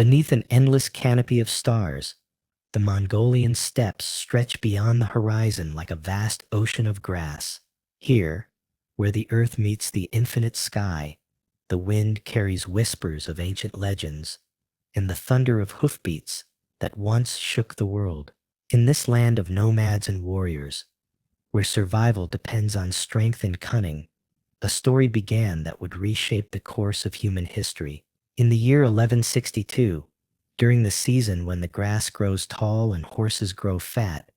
Beneath an endless canopy of stars, the Mongolian steppes stretch beyond the horizon like a vast ocean of grass. Here, where the earth meets the infinite sky, the wind carries whispers of ancient legends and the thunder of hoofbeats that once shook the world. In this land of nomads and warriors, where survival depends on strength and cunning, a story began that would reshape the course of human history. In the year 1162, during the season when the grass grows tall and horses grow fat,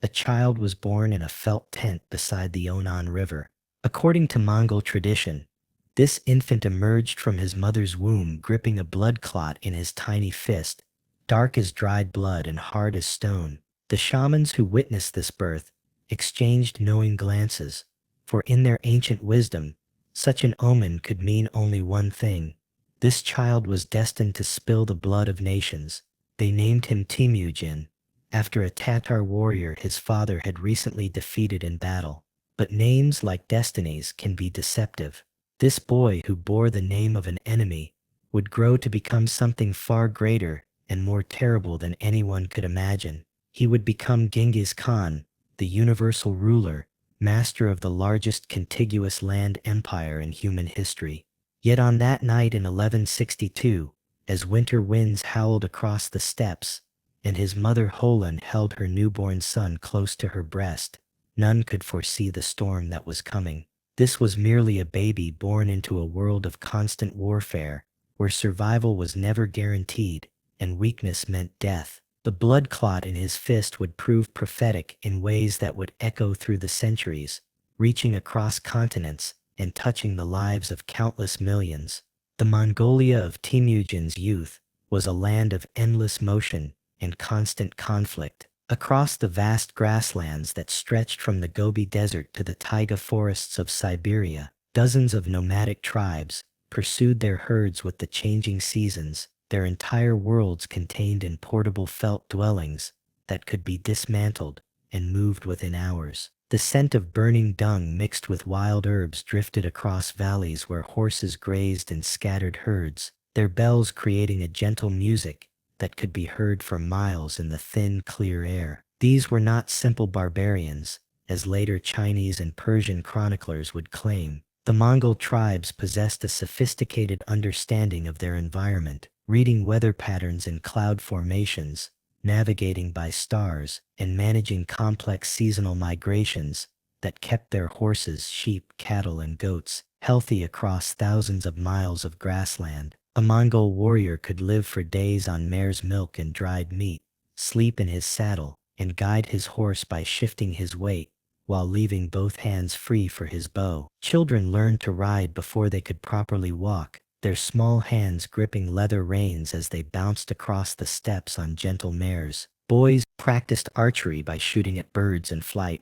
a child was born in a felt tent beside the Onan River. According to Mongol tradition, this infant emerged from his mother's womb gripping a blood clot in his tiny fist, dark as dried blood and hard as stone. The shamans who witnessed this birth exchanged knowing glances, for in their ancient wisdom, such an omen could mean only one thing. This child was destined to spill the blood of nations. They named him Temujin, after a Tatar warrior his father had recently defeated in battle. But names, like destinies, can be deceptive. This boy, who bore the name of an enemy, would grow to become something far greater and more terrible than anyone could imagine. He would become Genghis Khan, the universal ruler, master of the largest contiguous land empire in human history. Yet on that night in 1162, as winter winds howled across the steppes, and his mother Holan held her newborn son close to her breast, none could foresee the storm that was coming. This was merely a baby born into a world of constant warfare, where survival was never guaranteed, and weakness meant death. The blood clot in his fist would prove prophetic in ways that would echo through the centuries, reaching across continents and touching the lives of countless millions. The Mongolia of Temujin's youth was a land of endless motion and constant conflict. Across the vast grasslands that stretched from the Gobi Desert to the taiga forests of Siberia, dozens of nomadic tribes pursued their herds with the changing seasons, their entire worlds contained in portable felt dwellings that could be dismantled and moved within hours. The scent of burning dung mixed with wild herbs drifted across valleys where horses grazed in scattered herds, their bells creating a gentle music that could be heard for miles in the thin, clear air. These were not simple barbarians, as later Chinese and Persian chroniclers would claim. The Mongol tribes possessed a sophisticated understanding of their environment, reading weather patterns in cloud formations, navigating by stars, and managing complex seasonal migrations that kept their horses, sheep, cattle, and goats healthy across thousands of miles of grassland. A Mongol warrior could live for days on mare's milk and dried meat, sleep in his saddle, and guide his horse by shifting his weight, while leaving both hands free for his bow. Children learned to ride before they could properly walk, their small hands gripping leather reins as they bounced across the steppes on gentle mares. Boys practiced archery by shooting at birds in flight,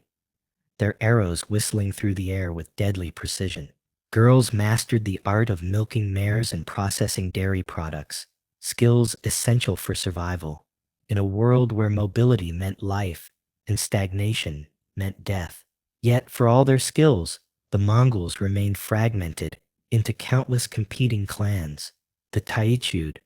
their arrows whistling through the air with deadly precision. Girls mastered the art of milking mares and processing dairy products, skills essential for survival, in a world where mobility meant life and stagnation meant death. Yet, for all their skills, the Mongols remained fragmented into countless competing clans. The Taichud,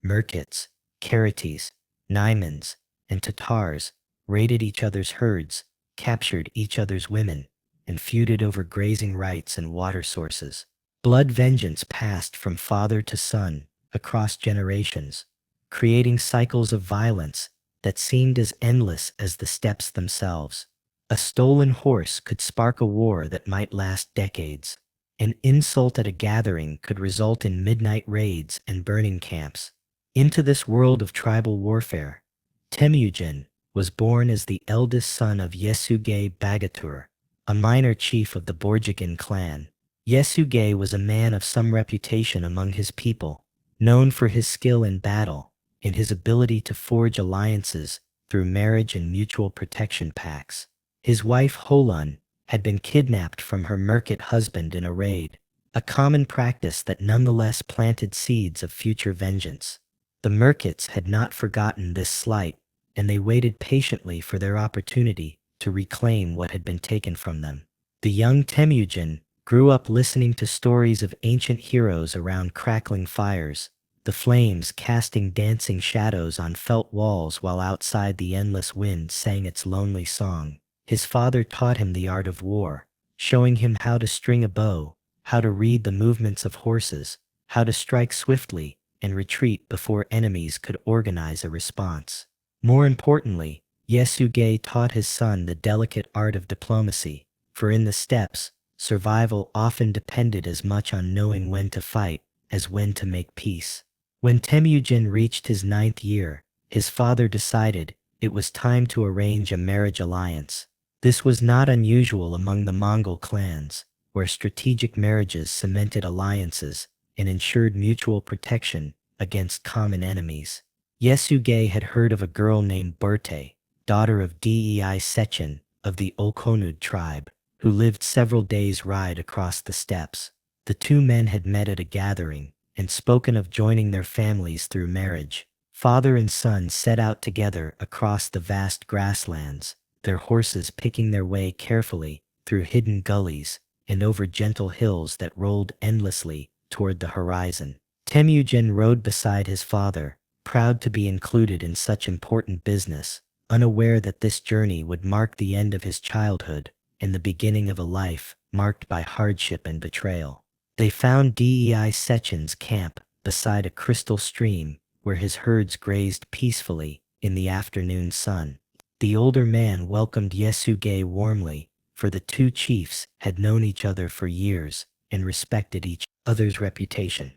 Merkits, Karatis, Naimans, and Tatars raided each other's herds, captured each other's women, and feuded over grazing rights and water sources. Blood vengeance passed from father to son across generations, creating cycles of violence that seemed as endless as the steppes themselves. A stolen horse could spark a war that might last decades. An insult at a gathering could result in midnight raids and burning camps. Into this world of tribal warfare, Temujin was born as the eldest son of Yesugei Bagatur, a minor chief of the Borjigin clan. Yesugei was a man of some reputation among his people, known for his skill in battle and his ability to forge alliances through marriage and mutual protection pacts. His wife Holan had been kidnapped from her Merkit husband in a raid, a common practice that nonetheless planted seeds of future vengeance. The Merkits had not forgotten this slight, and they waited patiently for their opportunity to reclaim what had been taken from them. The young Temujin grew up listening to stories of ancient heroes around crackling fires, the flames casting dancing shadows on felt walls while outside the endless wind sang its lonely song. His father taught him the art of war, showing him how to string a bow, how to read the movements of horses, how to strike swiftly and retreat before enemies could organize a response. More importantly, Yasuge taught his son the delicate art of diplomacy, for in the steppes, survival often depended as much on knowing when to fight as when to make peace. When Temujin reached his 9th year, his father decided it was time to arrange a marriage alliance. This was not unusual among the Mongol clans, where strategic marriages cemented alliances and ensured mutual protection against common enemies. Yasuge had heard of a girl named Berte, daughter of Dei Sechin of the Olkonud tribe, who lived several days' ride across the steppes. The two men had met at a gathering and spoken of joining their families through marriage. Father and son set out together across the vast grasslands, their horses picking their way carefully through hidden gullies and over gentle hills that rolled endlessly toward the horizon. Temujin rode beside his father, proud to be included in such important business, unaware that this journey would mark the end of his childhood and the beginning of a life marked by hardship and betrayal. They found Dei Sechin's camp beside a crystal stream where his herds grazed peacefully in the afternoon sun. The older man welcomed Yasuge warmly, for the two chiefs had known each other for years and respected each other's reputation.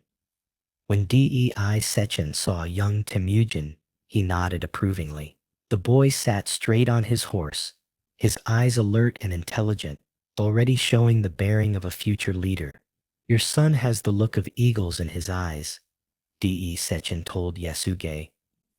When Dei Sechin saw young Temujin, he nodded approvingly. The boy sat straight on his horse, his eyes alert and intelligent, already showing the bearing of a future leader. Your son has the look of eagles in his eyes, Dei Sechin told Yasuge,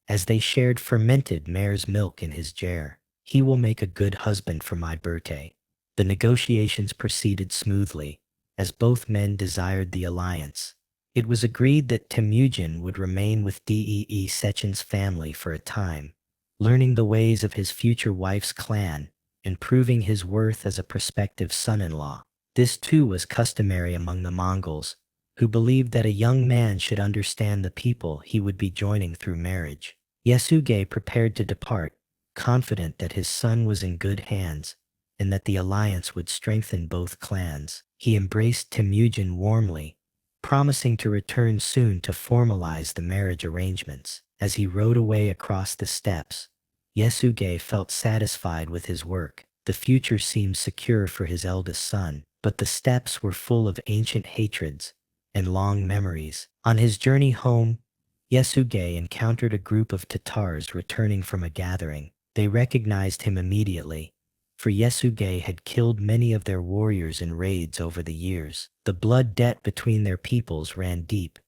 as they shared fermented mare's milk in his jar. He will make a good husband for my Berthe. The negotiations proceeded smoothly, as both men desired the alliance. It was agreed that Temujin would remain with Dei Sechin's family for a time, learning the ways of his future wife's clan and proving his worth as a prospective son-in-law. This too was customary among the Mongols, who believed that a young man should understand the people he would be joining through marriage. Yasuge prepared to depart, confident that his son was in good hands and that the alliance would strengthen both clans. He embraced Temujin warmly, promising to return soon to formalize the marriage arrangements. As he rode away across the steppes, Yasuge felt satisfied with his work. The future seemed secure for his eldest son, but the steppes were full of ancient hatreds and long memories. On his journey home, Yasuge encountered a group of Tatars returning from a gathering. They recognized him immediately, for Yasuge had killed many of their warriors in raids over the years. The blood debt between their peoples ran deep,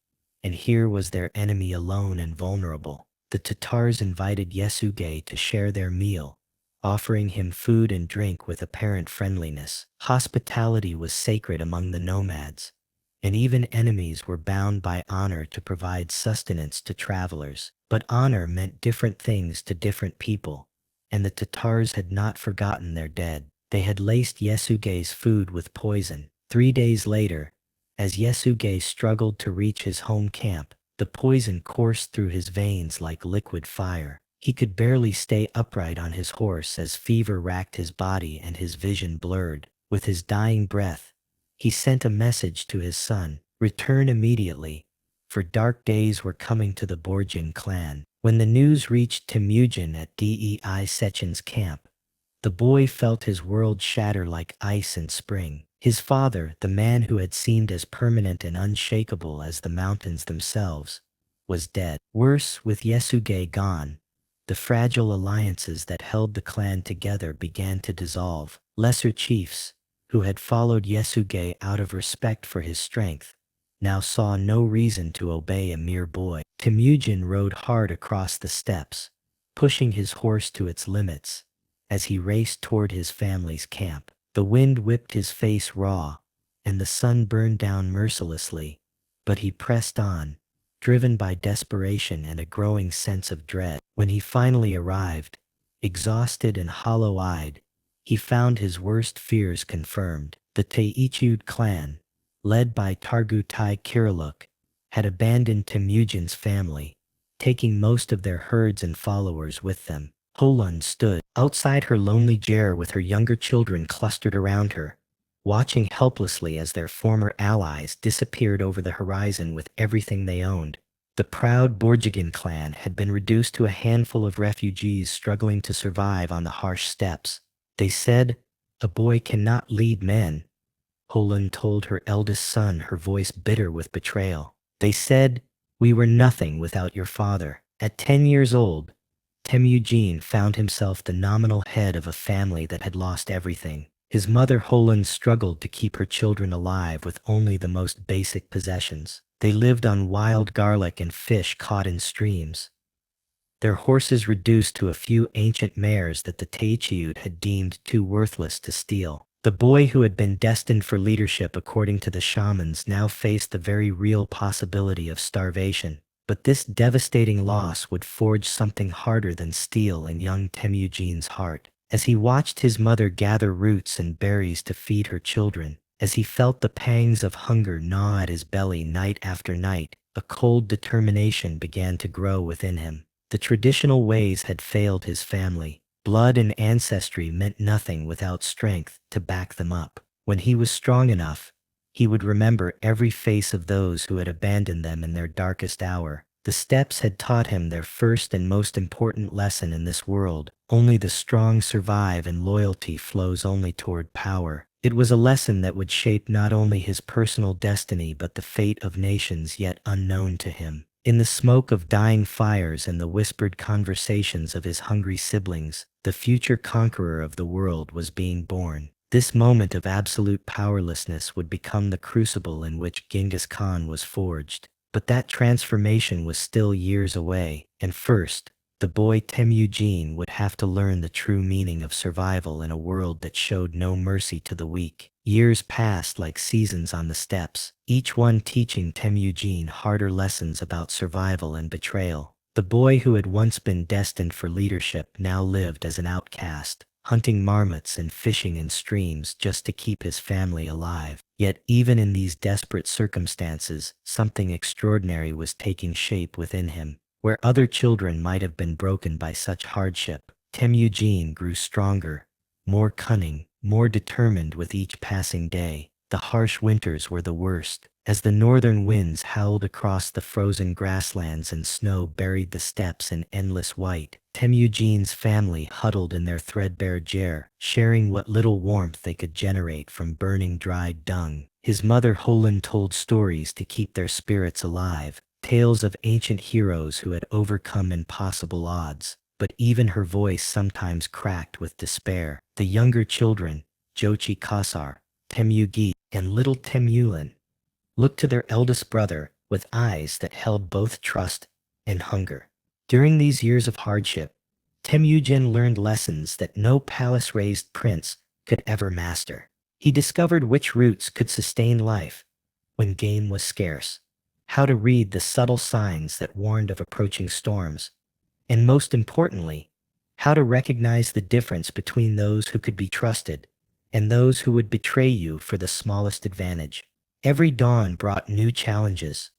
and here was their enemy alone and vulnerable. The Tatars invited Yasuge to share their meal, offering him food and drink with apparent friendliness. Hospitality was sacred among the nomads, and even enemies were bound by honor to provide sustenance to travelers. But honor meant different things to different people, and the Tatars had not forgotten their dead. They had laced Yasuge's food with poison. 3 days later, as Yasuge struggled to reach his home camp, the poison coursed through his veins like liquid fire. He could barely stay upright on his horse as fever racked his body and his vision blurred. With his dying breath, he sent a message to his son, "Return immediately, for dark days were coming to the Borjin clan." When the news reached Temujin at Dei Sechin's camp, the boy felt his world shatter like ice in spring. His father, the man who had seemed as permanent and unshakable as the mountains themselves, was dead. Worse, with Yasuge gone, the fragile alliances that held the clan together began to dissolve. Lesser chiefs, who had followed Yasuge out of respect for his strength, now saw no reason to obey a mere boy. Temujin rode hard across the steppes, pushing his horse to its limits as he raced toward his family's camp. The wind whipped his face raw, and the sun burned down mercilessly, but he pressed on, driven by desperation and a growing sense of dread. When he finally arrived, exhausted and hollow-eyed, he found his worst fears confirmed. The Teichud clan, led by Targutai Kiriluk, had abandoned Temujin's family, taking most of their herds and followers with them. Holun stood outside her lonely jair with her younger children clustered around her, watching helplessly as their former allies disappeared over the horizon with everything they owned. The proud Borjigin clan had been reduced to a handful of refugees struggling to survive on the harsh steppes. They said, "A boy cannot lead men," Holun told her eldest son, her voice bitter with betrayal. They said, "We were nothing without your father." At 10 years old, Temujin found himself the nominal head of a family that had lost everything. His mother Holun struggled to keep her children alive with only the most basic possessions. They lived on wild garlic and fish caught in streams, their horses reduced to a few ancient mares that the Taichiud had deemed too worthless to steal. The boy who had been destined for leadership according to the shamans now faced the very real possibility of starvation. But this devastating loss would forge something harder than steel in young Temujin's heart. As he watched his mother gather roots and berries to feed her children, as he felt the pangs of hunger gnaw at his belly night after night, a cold determination began to grow within him. The traditional ways had failed his family. Blood and ancestry meant nothing without strength to back them up. When he was strong enough, he would remember every face of those who had abandoned them in their darkest hour. The steppes had taught him their first and most important lesson in this world. Only the strong survive, and loyalty flows only toward power. It was a lesson that would shape not only his personal destiny but the fate of nations yet unknown to him. In the smoke of dying fires and the whispered conversations of his hungry siblings, the future conqueror of the world was being born. This moment of absolute powerlessness would become the crucible in which Genghis Khan was forged. But that transformation was still years away, and first, the boy Temujin would have to learn the true meaning of survival in a world that showed no mercy to the weak. Years passed like seasons on the steppes, each one teaching Temujin harder lessons about survival and betrayal. The boy who had once been destined for leadership now lived as an outcast, hunting marmots and fishing in streams just to keep his family alive. Yet even in these desperate circumstances, something extraordinary was taking shape within him. Where other children might have been broken by such hardship, Temujin grew stronger, more cunning, more determined with each passing day. The harsh winters were the worst. As the northern winds howled across the frozen grasslands and snow buried the steppes in endless white, Temujin's family huddled in their threadbare jair, sharing what little warmth they could generate from burning dried dung. His mother Holun told stories to keep their spirits alive, tales of ancient heroes who had overcome impossible odds. But even her voice sometimes cracked with despair. The younger children, Jochi Kasar, Temugi, and little Temulin, looked to their eldest brother with eyes that held both trust and hunger. During these years of hardship, Temujin learned lessons that no palace-raised prince could ever master. He discovered which roots could sustain life when game was scarce, how to read the subtle signs that warned of approaching storms, and most importantly, how to recognize the difference between those who could be trusted and those who would betray you for the smallest advantage. Every dawn brought new challenges.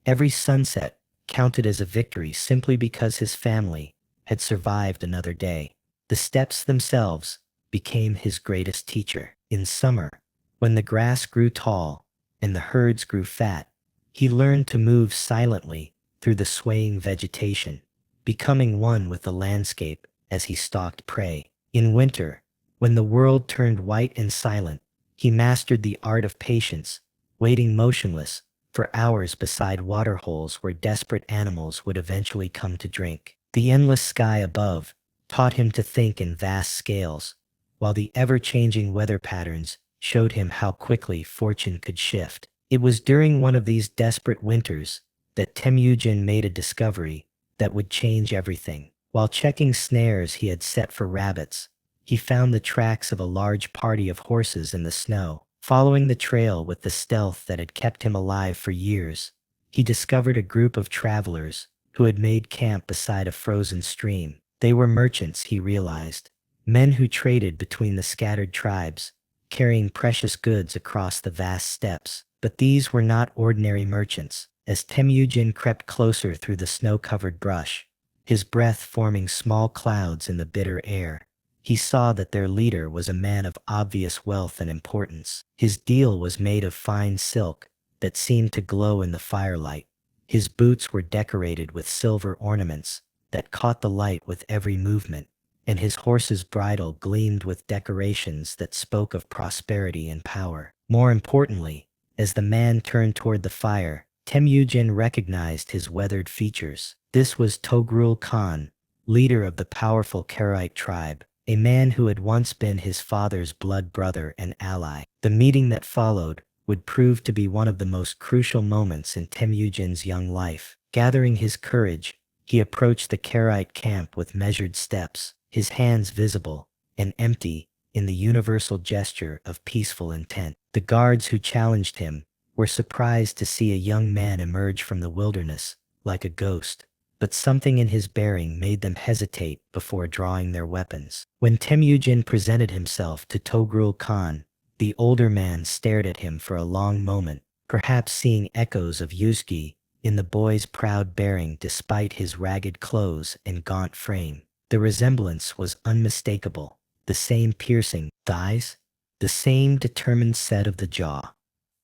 Every sunset counted as a victory simply because his family had survived another day. The steppes themselves became his greatest teacher. In summer, when the grass grew tall and the herds grew fat, he learned to move silently through the swaying vegetation, becoming one with the landscape as he stalked prey. In winter, when the world turned white and silent, he mastered the art of patience, waiting motionless for hours beside waterholes where desperate animals would eventually come to drink. The endless sky above taught him to think in vast scales, while the ever-changing weather patterns showed him how quickly fortune could shift. It was during one of these desperate winters that Temujin made a discovery that would change everything. While checking snares he had set for rabbits, he found the tracks of a large party of horses in the snow. Following the trail with the stealth that had kept him alive for years, he discovered a group of travelers who had made camp beside a frozen stream. They were merchants, he realized, men who traded between the scattered tribes, carrying precious goods across the vast steppes. But these were not ordinary merchants. As Temujin crept closer through the snow-covered brush, his breath forming small clouds in the bitter air, he saw that their leader was a man of obvious wealth and importance. His deal was made of fine silk that seemed to glow in the firelight. His boots were decorated with silver ornaments that caught the light with every movement, and his horse's bridle gleamed with decorations that spoke of prosperity and power. More importantly, as the man turned toward the fire, Temujin recognized his weathered features. This was Togrul Khan, leader of the powerful Karaite tribe, a man who had once been his father's blood brother and ally. The meeting that followed would prove to be one of the most crucial moments in Temujin's young life. Gathering his courage, he approached the Karaite camp with measured steps, his hands visible and empty in the universal gesture of peaceful intent. The guards who challenged him were surprised to see a young man emerge from the wilderness like a ghost, but something in his bearing made them hesitate before drawing their weapons. When Temujin presented himself to Togrul Khan, the older man stared at him for a long moment, perhaps seeing echoes of Yuzgi in the boy's proud bearing despite his ragged clothes and gaunt frame. The resemblance was unmistakable, the same piercing thighs, the same determined set of the jaw,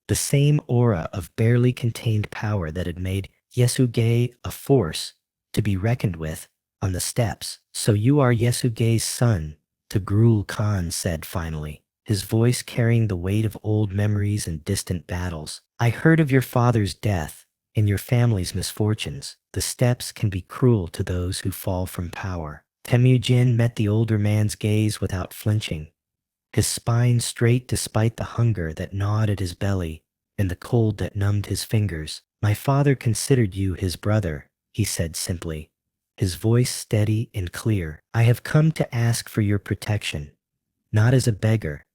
the same aura of barely contained power that had made Yasuge a force to be reckoned with on the steps. "So you are Yasuge's son," Togrul Khan said finally, his voice carrying the weight of old memories and distant battles. "I heard of your father's death and your family's misfortunes. The steppes can be cruel to those who fall from power." Temujin met the older man's gaze without flinching, his spine straight despite the hunger that gnawed at his belly and the cold that numbed his fingers. "My father considered you his brother," he said simply, his voice steady and clear. "I have come to ask for your protection, not as a beggar,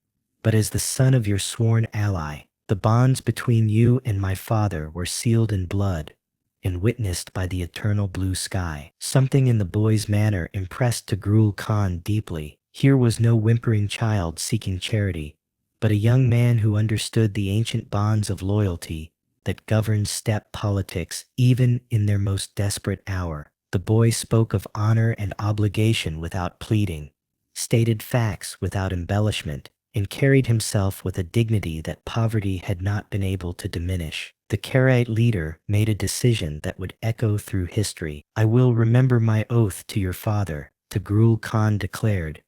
but as the son of your sworn ally. The bonds between you and my father were sealed in blood and witnessed by the eternal blue sky." Something in the boy's manner impressed Togrul Khan deeply. Here was no whimpering child seeking charity, but a young man who understood the ancient bonds of loyalty that governed steppe politics even in their most desperate hour. The boy spoke of honor and obligation without pleading, stated facts without embellishment, and carried himself with a dignity that poverty had not been able to diminish. The Karaite leader made a decision that would echo through history. "I will remember my oath to your father," Togrul Khan declared,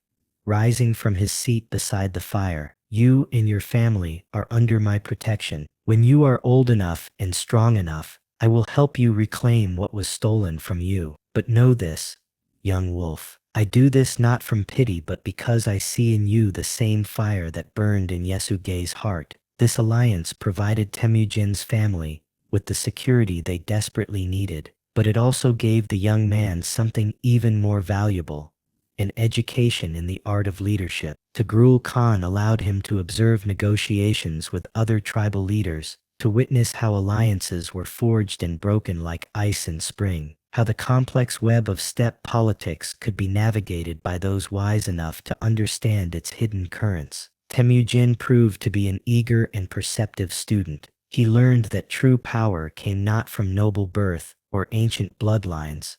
rising from his seat beside the fire. "You and your family are under my protection. When you are old enough and strong enough, I will help you reclaim what was stolen from you. But know this, young wolf, I do this not from pity but because I see in you the same fire that burned in Yasuge's heart." This alliance provided Temujin's family with the security they desperately needed, but it also gave the young man something even more valuable: an education in the art of leadership. Togrul Khan allowed him to observe negotiations with other tribal leaders, to witness how alliances were forged and broken like ice in spring, how the complex web of steppe politics could be navigated by those wise enough to understand its hidden currents. Temujin proved to be an eager and perceptive student. He learned that true power came not from noble birth or ancient bloodlines,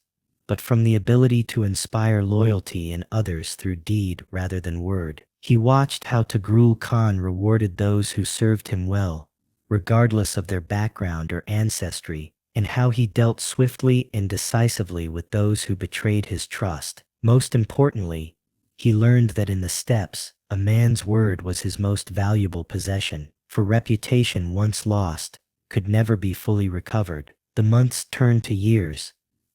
but from the ability to inspire loyalty in others through deed rather than word. He watched how Togrul Khan rewarded those who served him well, regardless of their background or ancestry, and how he dealt swiftly and decisively with those who betrayed his trust. Most importantly, he learned that in the steppes, a man's word was his most valuable possession, for reputation once lost could never be fully recovered. The months turned to years,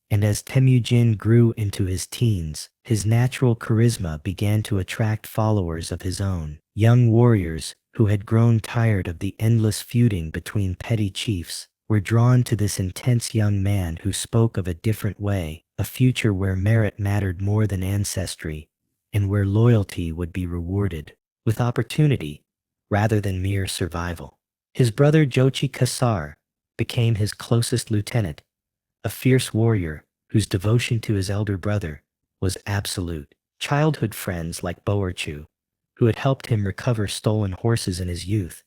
and as Temujin grew into his teens, his natural charisma began to attract followers of his own. Young warriors who had grown tired of the endless feuding between petty chiefs were drawn to this intense young man who spoke of a different way, a future where merit mattered more than ancestry, and where loyalty would be rewarded with opportunity rather than mere survival. His brother Jochi Kasar became his closest lieutenant, a fierce warrior whose devotion to his elder brother was absolute. Childhood friends like Boerchu, who had helped him recover stolen horses in his youth,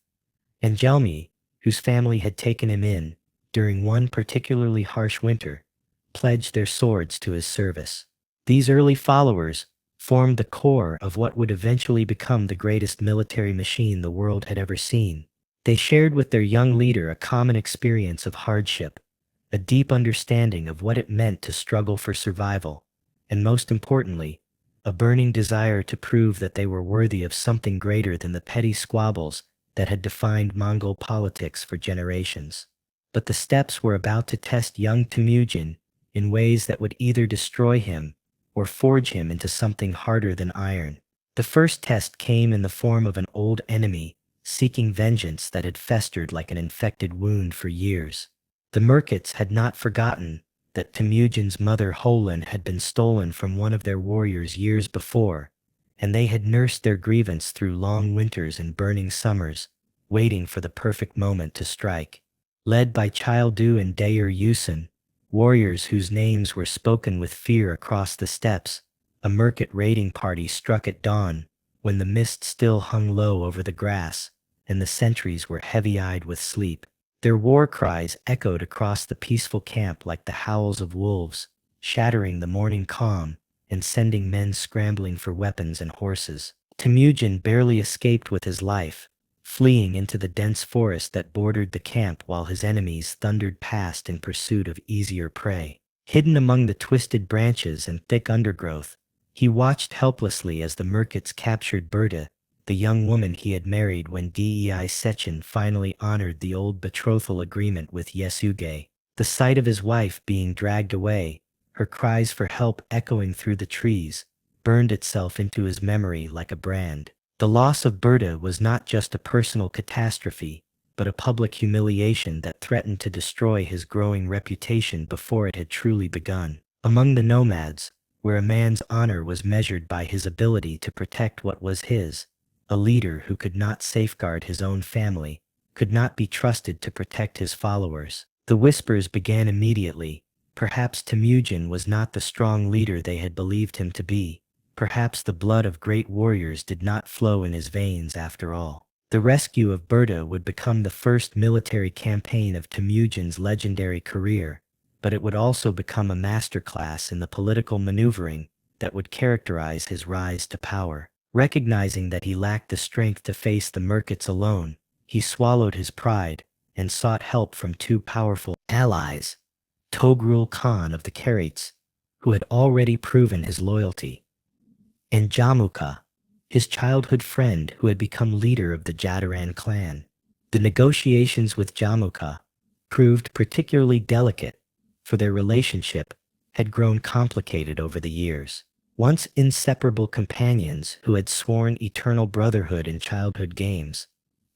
and Jelmi, whose family had taken him in during one particularly harsh winter, pledged their swords to his service. These early followers formed the core of what would eventually become the greatest military machine the world had ever seen. They shared with their young leader a common experience of hardship, a deep understanding of what it meant to struggle for survival, and most importantly, a burning desire to prove that they were worthy of something greater than the petty squabbles that had defined Mongol politics for generations. But the steppes were about to test young Temujin in ways that would either destroy him or forge him into something harder than iron. The first test came in the form of an old enemy seeking vengeance that had festered like an infected wound for years. The Merkits had not forgotten that Temujin's mother Holin had been stolen from one of their warriors years before, and they had nursed their grievance through long winters and burning summers, waiting for the perfect moment to strike. Led by Childu and Dayer Yusin, warriors whose names were spoken with fear across the steppes, a Merkit raiding party struck at dawn when the mist still hung low over the grass and the sentries were heavy-eyed with sleep. Their war cries echoed across the peaceful camp like the howls of wolves, shattering the morning calm and sending men scrambling for weapons and horses. Temujin barely escaped with his life, fleeing into the dense forest that bordered the camp while his enemies thundered past in pursuit of easier prey. Hidden among the twisted branches and thick undergrowth, he watched helplessly as the Merkits captured Berta, the young woman he had married when Dei Sechin finally honored the old betrothal agreement with Yesuge. The sight of his wife being dragged away, her cries for help echoing through the trees, burned itself into his memory like a brand. The loss of Berta was not just a personal catastrophe, but a public humiliation that threatened to destroy his growing reputation before it had truly begun. Among the nomads, where a man's honor was measured by his ability to protect what was his, a leader who could not safeguard his own family could not be trusted to protect his followers. The whispers began immediately. Perhaps Temujin was not the strong leader they had believed him to be. Perhaps the blood of great warriors did not flow in his veins after all. The rescue of Berta would become the first military campaign of Temujin's legendary career, but it would also become a masterclass in the political maneuvering that would characterize his rise to power. Recognizing that he lacked the strength to face the Merkits alone, he swallowed his pride and sought help from two powerful allies, Togrul Khan of the Karats, who had already proven his loyalty, and Jamuka, his childhood friend who had become leader of the Jadaran clan. The negotiations with Jamuka proved particularly delicate, for their relationship had grown complicated over the years. Once inseparable companions who had sworn eternal brotherhood in childhood games,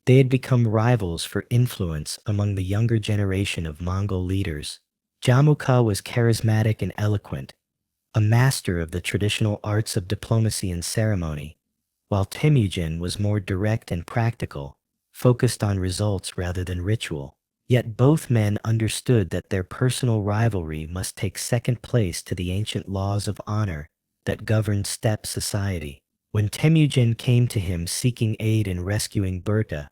they had become rivals for influence among the younger generation of Mongol leaders. Jamuka was charismatic and eloquent, a master of the traditional arts of diplomacy and ceremony, while Temujin was more direct and practical, focused on results rather than ritual. Yet both men understood that their personal rivalry must take second place to the ancient laws of honor that governed steppe society. When Temujin came to him seeking aid in rescuing Berta,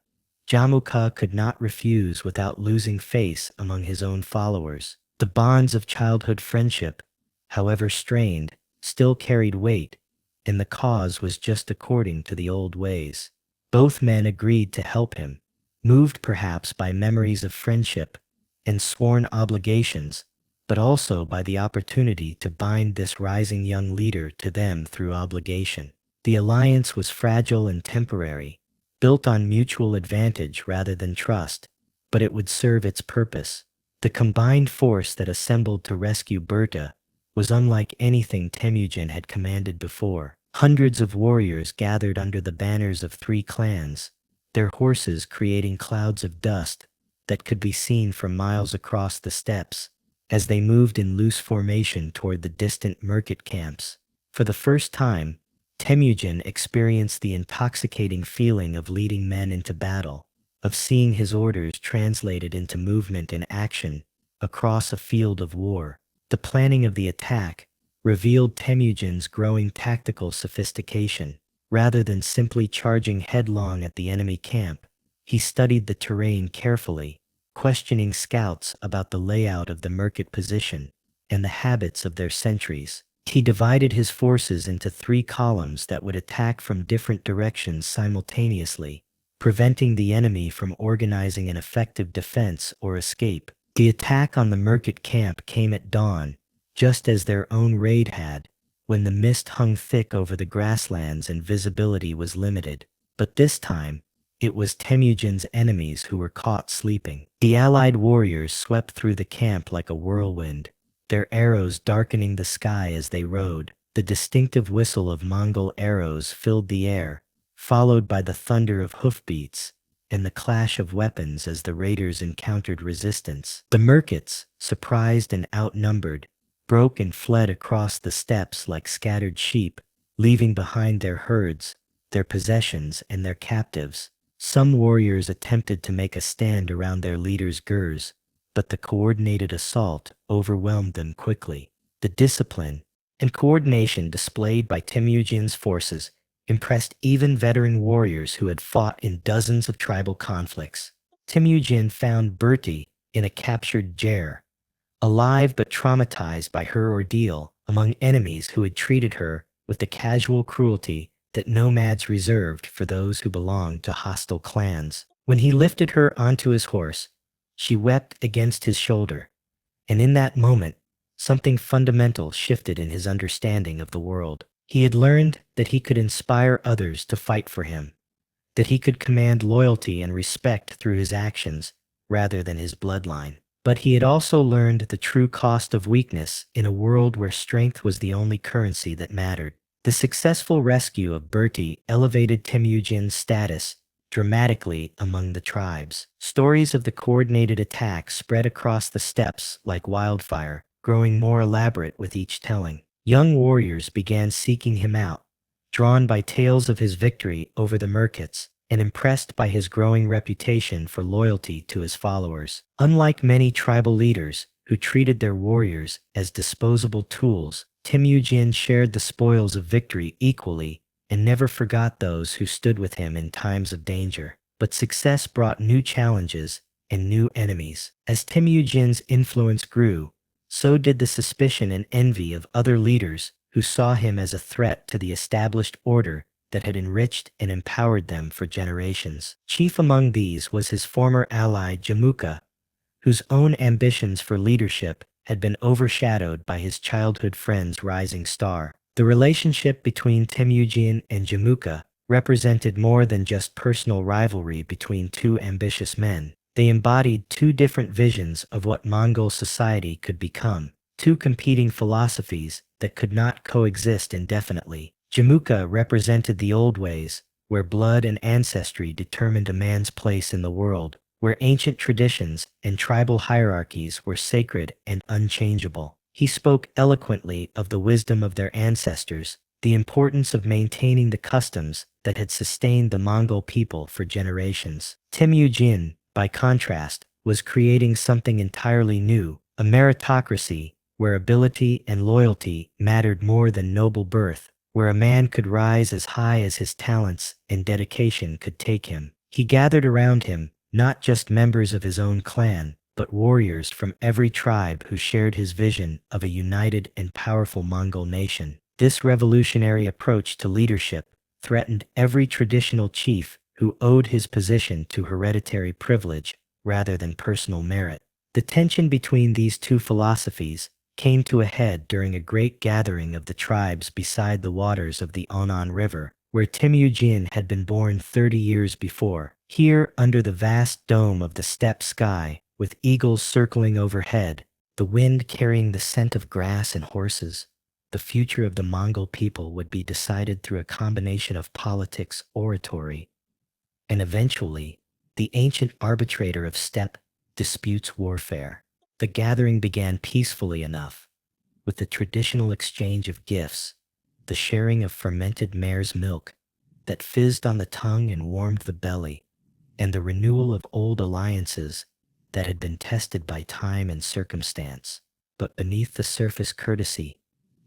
Jamuka could not refuse without losing face among his own followers. The bonds of childhood friendship, however strained, still carried weight, and the cause was just according to the old ways. Both men agreed to help him, moved perhaps by memories of friendship and sworn obligations, but also by the opportunity to bind this rising young leader to them through obligation. The alliance was fragile and temporary, built on mutual advantage rather than trust, but it would serve its purpose. The combined force that assembled to rescue Berta was unlike anything Temujin had commanded before. Hundreds of warriors gathered under the banners of three clans, their horses creating clouds of dust that could be seen for miles across the steppes as they moved in loose formation toward the distant Merkit camps. For the first time, Temujin experienced the intoxicating feeling of leading men into battle, of seeing his orders translated into movement and action across a field of war. The planning of the attack revealed Temujin's growing tactical sophistication. Rather than simply charging headlong at the enemy camp, he studied the terrain carefully, questioning scouts about the layout of the market position and the habits of their sentries. He divided his forces into 3 columns that would attack from different directions simultaneously, preventing the enemy from organizing an effective defense or escape. The attack on the market camp came at dawn, just as their own raid had, when the mist hung thick over the grasslands and visibility was limited. But this time, it was Temujin's enemies who were caught sleeping. The allied warriors swept through the camp like a whirlwind, their arrows darkening the sky as they rode. The distinctive whistle of Mongol arrows filled the air, followed by the thunder of hoofbeats and the clash of weapons as the raiders encountered resistance. The merkits, surprised and outnumbered, broke and fled across the steppes like scattered sheep, leaving behind their herds, their possessions, and their captives. Some warriors attempted to make a stand around their leader's gurs, but the coordinated assault overwhelmed them quickly. The discipline and coordination displayed by Temujin's forces impressed even veteran warriors who had fought in dozens of tribal conflicts. Temujin found Berti in a captured jair, alive but traumatized by her ordeal among enemies who had treated her with the casual cruelty that nomads reserved for those who belonged to hostile clans. When he lifted her onto his horse, she wept against his shoulder, and in that moment, something fundamental shifted in his understanding of the world. He had learned that he could inspire others to fight for him, that he could command loyalty and respect through his actions rather than his bloodline. But he had also learned the true cost of weakness in a world where strength was the only currency that mattered. The successful rescue of Berti elevated Temujin's status dramatically among the tribes. Stories of the coordinated attack spread across the steppes like wildfire, growing more elaborate with each telling. Young warriors began seeking him out, drawn by tales of his victory over the merkits and impressed by his growing reputation for loyalty to his followers. Unlike many tribal leaders who treated their warriors as disposable tools, Temujin shared the spoils of victory equally and never forgot those who stood with him in times of danger. But success brought new challenges and new enemies. As Temujin's influence grew, so did the suspicion and envy of other leaders who saw him as a threat to the established order that had enriched and empowered them for generations. Chief among these was his former ally Jamuka, whose own ambitions for leadership had been overshadowed by his childhood friend's rising star. The relationship between Temujin and Jamuka represented more than just personal rivalry between two ambitious men. They embodied two different visions of what Mongol society could become, two competing philosophies that could not coexist indefinitely. Jamuka represented the old ways, where blood and ancestry determined a man's place in the world, where ancient traditions and tribal hierarchies were sacred and unchangeable. He spoke eloquently of the wisdom of their ancestors, the importance of maintaining the customs that had sustained the Mongol people for generations. Temujin, by contrast, was creating something entirely new, a meritocracy where ability and loyalty mattered more than noble birth, where a man could rise as high as his talents and dedication could take him. He gathered around him not just members of his own clan, but warriors from every tribe who shared his vision of a united and powerful Mongol nation. This revolutionary approach to leadership threatened every traditional chief who owed his position to hereditary privilege rather than personal merit. The tension between these two philosophies came to a head during a great gathering of the tribes beside the waters of the Onan River, where Temujin had been born 30 years before. Here, under the vast dome of the steppe sky, with eagles circling overhead, the wind carrying the scent of grass and horses, the future of the Mongol people would be decided through a combination of politics, oratory, and eventually, the ancient arbitrator of steppe disputes warfare. The gathering began peacefully enough, with the traditional exchange of gifts, the sharing of fermented mare's milk that fizzed on the tongue and warmed the belly, and the renewal of old alliances that had been tested by time and circumstance. But beneath the surface courtesy,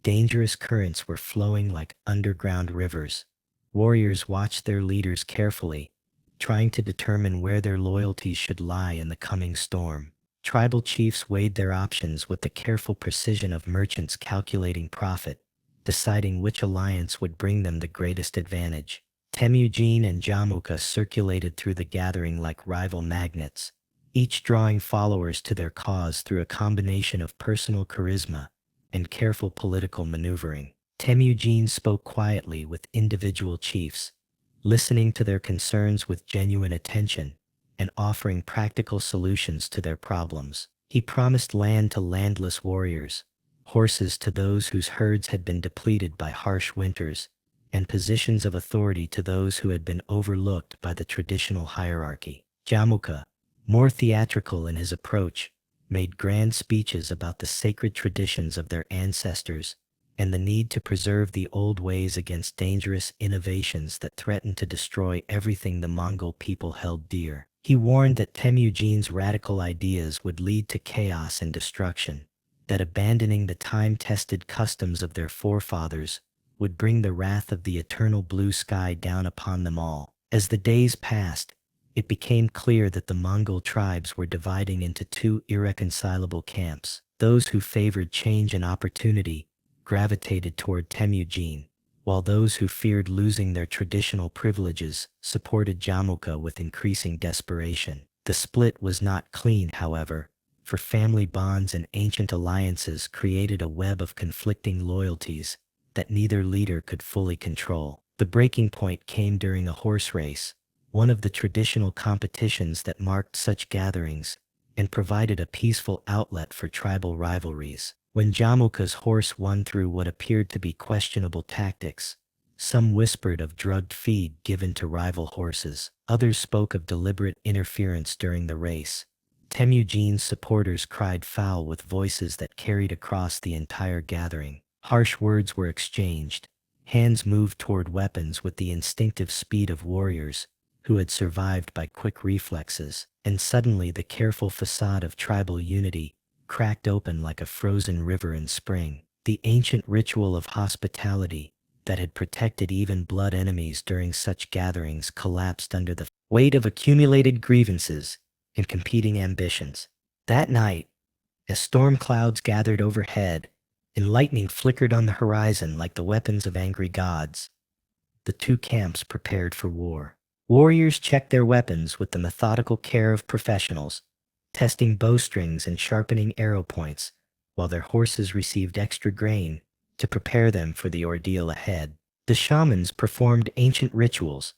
dangerous currents were flowing like underground rivers. Warriors watched their leaders carefully, trying to determine where their loyalties should lie in the coming storm. Tribal chiefs weighed their options with the careful precision of merchants calculating profit, deciding which alliance would bring them the greatest advantage. Temujin and Jamuka circulated through the gathering like rival magnets, each drawing followers to their cause through a combination of personal charisma and careful political maneuvering. Temujin spoke quietly with individual chiefs, listening to their concerns with genuine attention and offering practical solutions to their problems. He promised land to landless warriors, horses to those whose herds had been depleted by harsh winters, and positions of authority to those who had been overlooked by the traditional hierarchy. Jamuka, more theatrical in his approach, made grand speeches about the sacred traditions of their ancestors and the need to preserve the old ways against dangerous innovations that threatened to destroy everything the Mongol people held dear. He warned that Temujin's radical ideas would lead to chaos and destruction, that abandoning the time-tested customs of their forefathers would bring the wrath of the eternal blue sky down upon them all. As the days passed, it became clear that the Mongol tribes were dividing into two irreconcilable camps. Those who favored change and opportunity gravitated toward Temujin, while those who feared losing their traditional privileges supported Jamuka with increasing desperation. The split was not clean, however, for family bonds and ancient alliances created a web of conflicting loyalties that neither leader could fully control. The breaking point came during a horse race, one of the traditional competitions that marked such gatherings and provided a peaceful outlet for tribal rivalries. When Jamuka's horse won through what appeared to be questionable tactics, some whispered of drugged feed given to rival horses. Others spoke of deliberate interference during the race. Temujin's supporters cried foul with voices that carried across the entire gathering. Harsh words were exchanged. Hands moved toward weapons with the instinctive speed of warriors who had survived by quick reflexes. And suddenly the careful facade of tribal unity cracked open like a frozen river in spring. The ancient ritual of hospitality that had protected even blood enemies during such gatherings collapsed under the weight of accumulated grievances and competing ambitions. That night, as storm clouds gathered overhead and lightning flickered on the horizon like the weapons of angry gods, the two camps prepared for war. Warriors checked their weapons with the methodical care of professionals, testing bowstrings and sharpening arrow points, while their horses received extra grain to prepare them for the ordeal ahead. The shamans performed ancient rituals,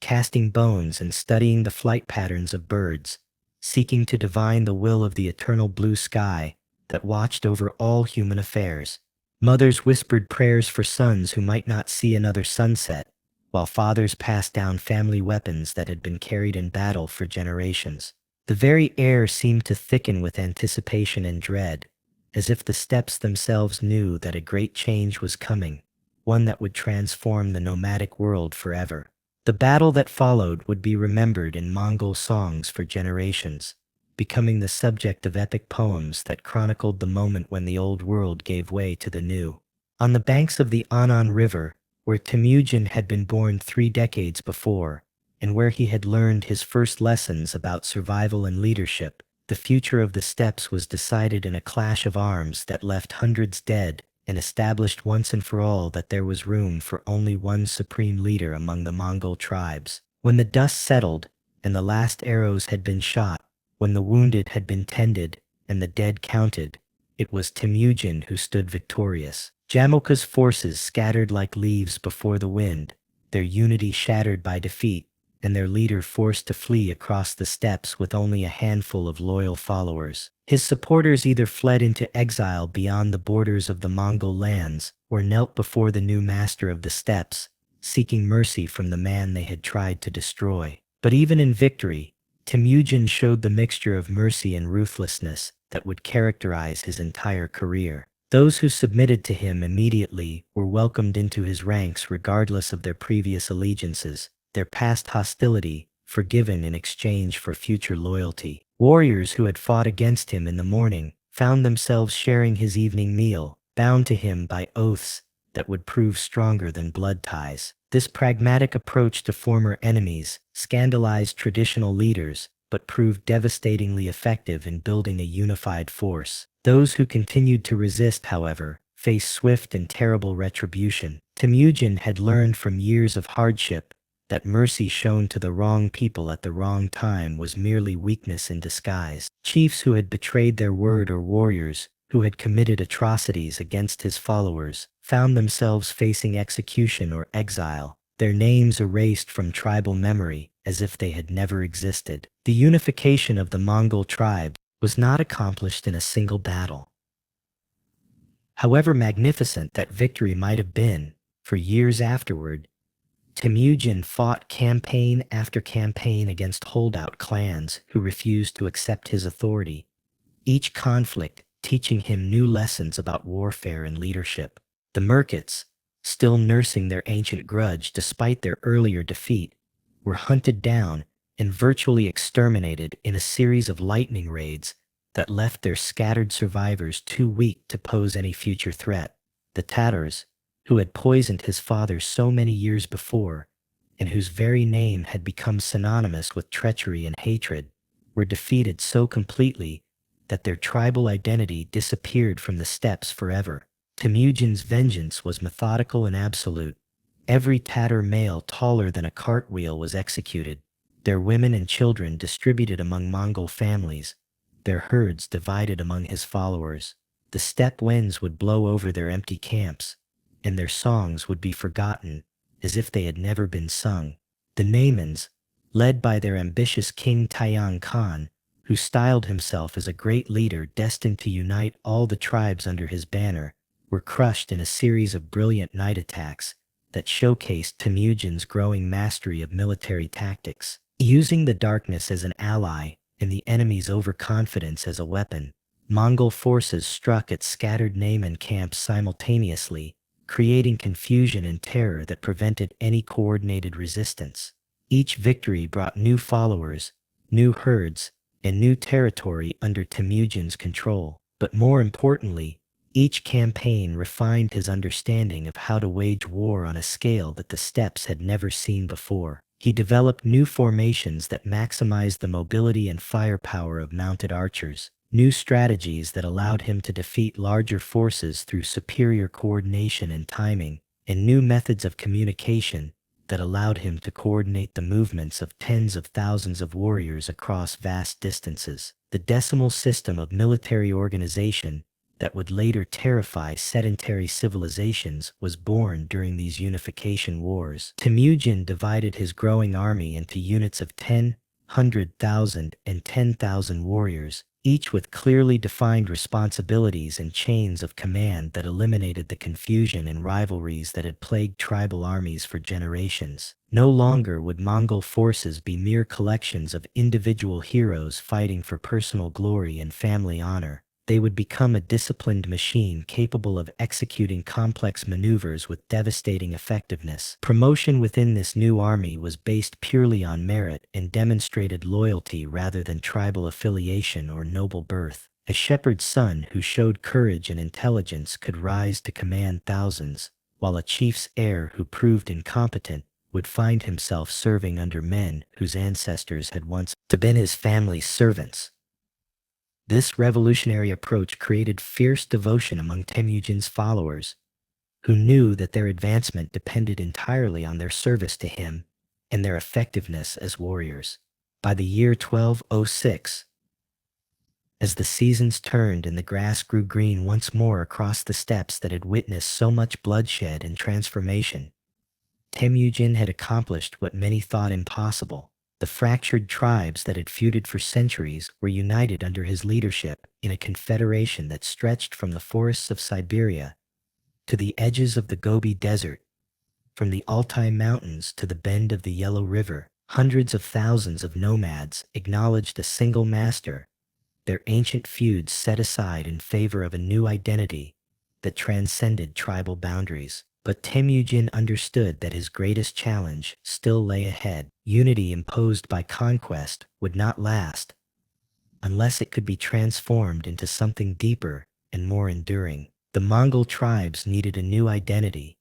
casting bones and studying the flight patterns of birds, seeking to divine the will of the eternal blue sky that watched over all human affairs. Mothers whispered prayers for sons who might not see another sunset, while fathers passed down family weapons that had been carried in battle for generations. The very air seemed to thicken with anticipation and dread, as if the steppes themselves knew that a great change was coming, one that would transform the nomadic world forever. The battle that followed would be remembered in Mongol songs for generations, becoming the subject of epic poems that chronicled the moment when the old world gave way to the new. On the banks of the Anan River, where Temujin had been born 3 decades before, and where he had learned his first lessons about survival and leadership, the future of the steppes was decided in a clash of arms that left hundreds dead and established once and for all that there was room for only one supreme leader among the Mongol tribes. When the dust settled and the last arrows had been shot, when the wounded had been tended and the dead counted, it was Temujin who stood victorious. Jamuka's forces scattered like leaves before the wind, their unity shattered by defeat, and their leader forced to flee across the steppes with only a handful of loyal followers. His supporters either fled into exile beyond the borders of the Mongol lands or knelt before the new master of the steppes, seeking mercy from the man they had tried to destroy. But even in victory, Temujin showed the mixture of mercy and ruthlessness that would characterize his entire career. Those who submitted to him immediately were welcomed into his ranks regardless of their previous allegiances, their past hostility forgiven in exchange for future loyalty. Warriors who had fought against him in the morning found themselves sharing his evening meal, bound to him by oaths that would prove stronger than blood ties. This pragmatic approach to former enemies scandalized traditional leaders, but proved devastatingly effective in building a unified force. Those who continued to resist, however, faced swift and terrible retribution. Temujin had learned from years of hardship that mercy shown to the wrong people at the wrong time was merely weakness in disguise. Chiefs who had betrayed their word or warriors who had committed atrocities against his followers found themselves facing execution or exile, their names erased from tribal memory as if they had never existed. The unification of the Mongol tribe was not accomplished in a single battle. However magnificent that victory might have been, for years afterward, Temujin fought campaign after campaign against holdout clans who refused to accept his authority, each conflict teaching him new lessons about warfare and leadership. The Merkits, still nursing their ancient grudge despite their earlier defeat, were hunted down and virtually exterminated in a series of lightning raids that left their scattered survivors too weak to pose any future threat. The Tatars, who had poisoned his father so many years before, and whose very name had become synonymous with treachery and hatred, were defeated so completely that their tribal identity disappeared from the steppes forever. Temujin's vengeance was methodical and absolute. Every Tatar male taller than a cartwheel was executed, their women and children distributed among Mongol families, their herds divided among his followers. The steppe winds would blow over their empty camps, and their songs would be forgotten as if they had never been sung. The Naimans, led by their ambitious king Taiyang Khan, who styled himself as a great leader destined to unite all the tribes under his banner, were crushed in a series of brilliant night attacks that showcased Temujin's growing mastery of military tactics. Using the darkness as an ally and the enemy's overconfidence as a weapon, Mongol forces struck at scattered Naiman camps simultaneously, creating confusion and terror that prevented any coordinated resistance. Each victory brought new followers, new herds, and new territory under Temujin's control. But more importantly, each campaign refined his understanding of how to wage war on a scale that the steppes had never seen before. He developed new formations that maximized the mobility and firepower of mounted archers, new strategies that allowed him to defeat larger forces through superior coordination and timing, and new methods of communication that allowed him to coordinate the movements of tens of thousands of warriors across vast distances. The decimal system of military organization that would later terrify sedentary civilizations was born during these unification wars. Temujin divided his growing army into units of 10, 100,000, and 10,000 warriors, each with clearly defined responsibilities and chains of command that eliminated the confusion and rivalries that had plagued tribal armies for generations. No longer would Mongol forces be mere collections of individual heroes fighting for personal glory and family honor. They would become a disciplined machine capable of executing complex maneuvers with devastating effectiveness. Promotion within this new army was based purely on merit and demonstrated loyalty rather than tribal affiliation or noble birth. A shepherd's son who showed courage and intelligence could rise to command thousands, while a chief's heir who proved incompetent would find himself serving under men whose ancestors had once been his family's servants. This revolutionary approach created fierce devotion among Temujin's followers, who knew that their advancement depended entirely on their service to him and their effectiveness as warriors. By the year 1206, as the seasons turned and the grass grew green once more across the steppes that had witnessed so much bloodshed and transformation, Temujin had accomplished what many thought impossible. The fractured tribes that had feuded for centuries were united under his leadership in a confederation that stretched from the forests of Siberia to the edges of the Gobi Desert, from the Altai Mountains to the bend of the Yellow River. Hundreds of thousands of nomads acknowledged a single master, their ancient feuds set aside in favor of a new identity that transcended tribal boundaries. But Temujin understood that his greatest challenge still lay ahead. Unity imposed by conquest would not last unless it could be transformed into something deeper and more enduring. The Mongol tribes needed a new identity,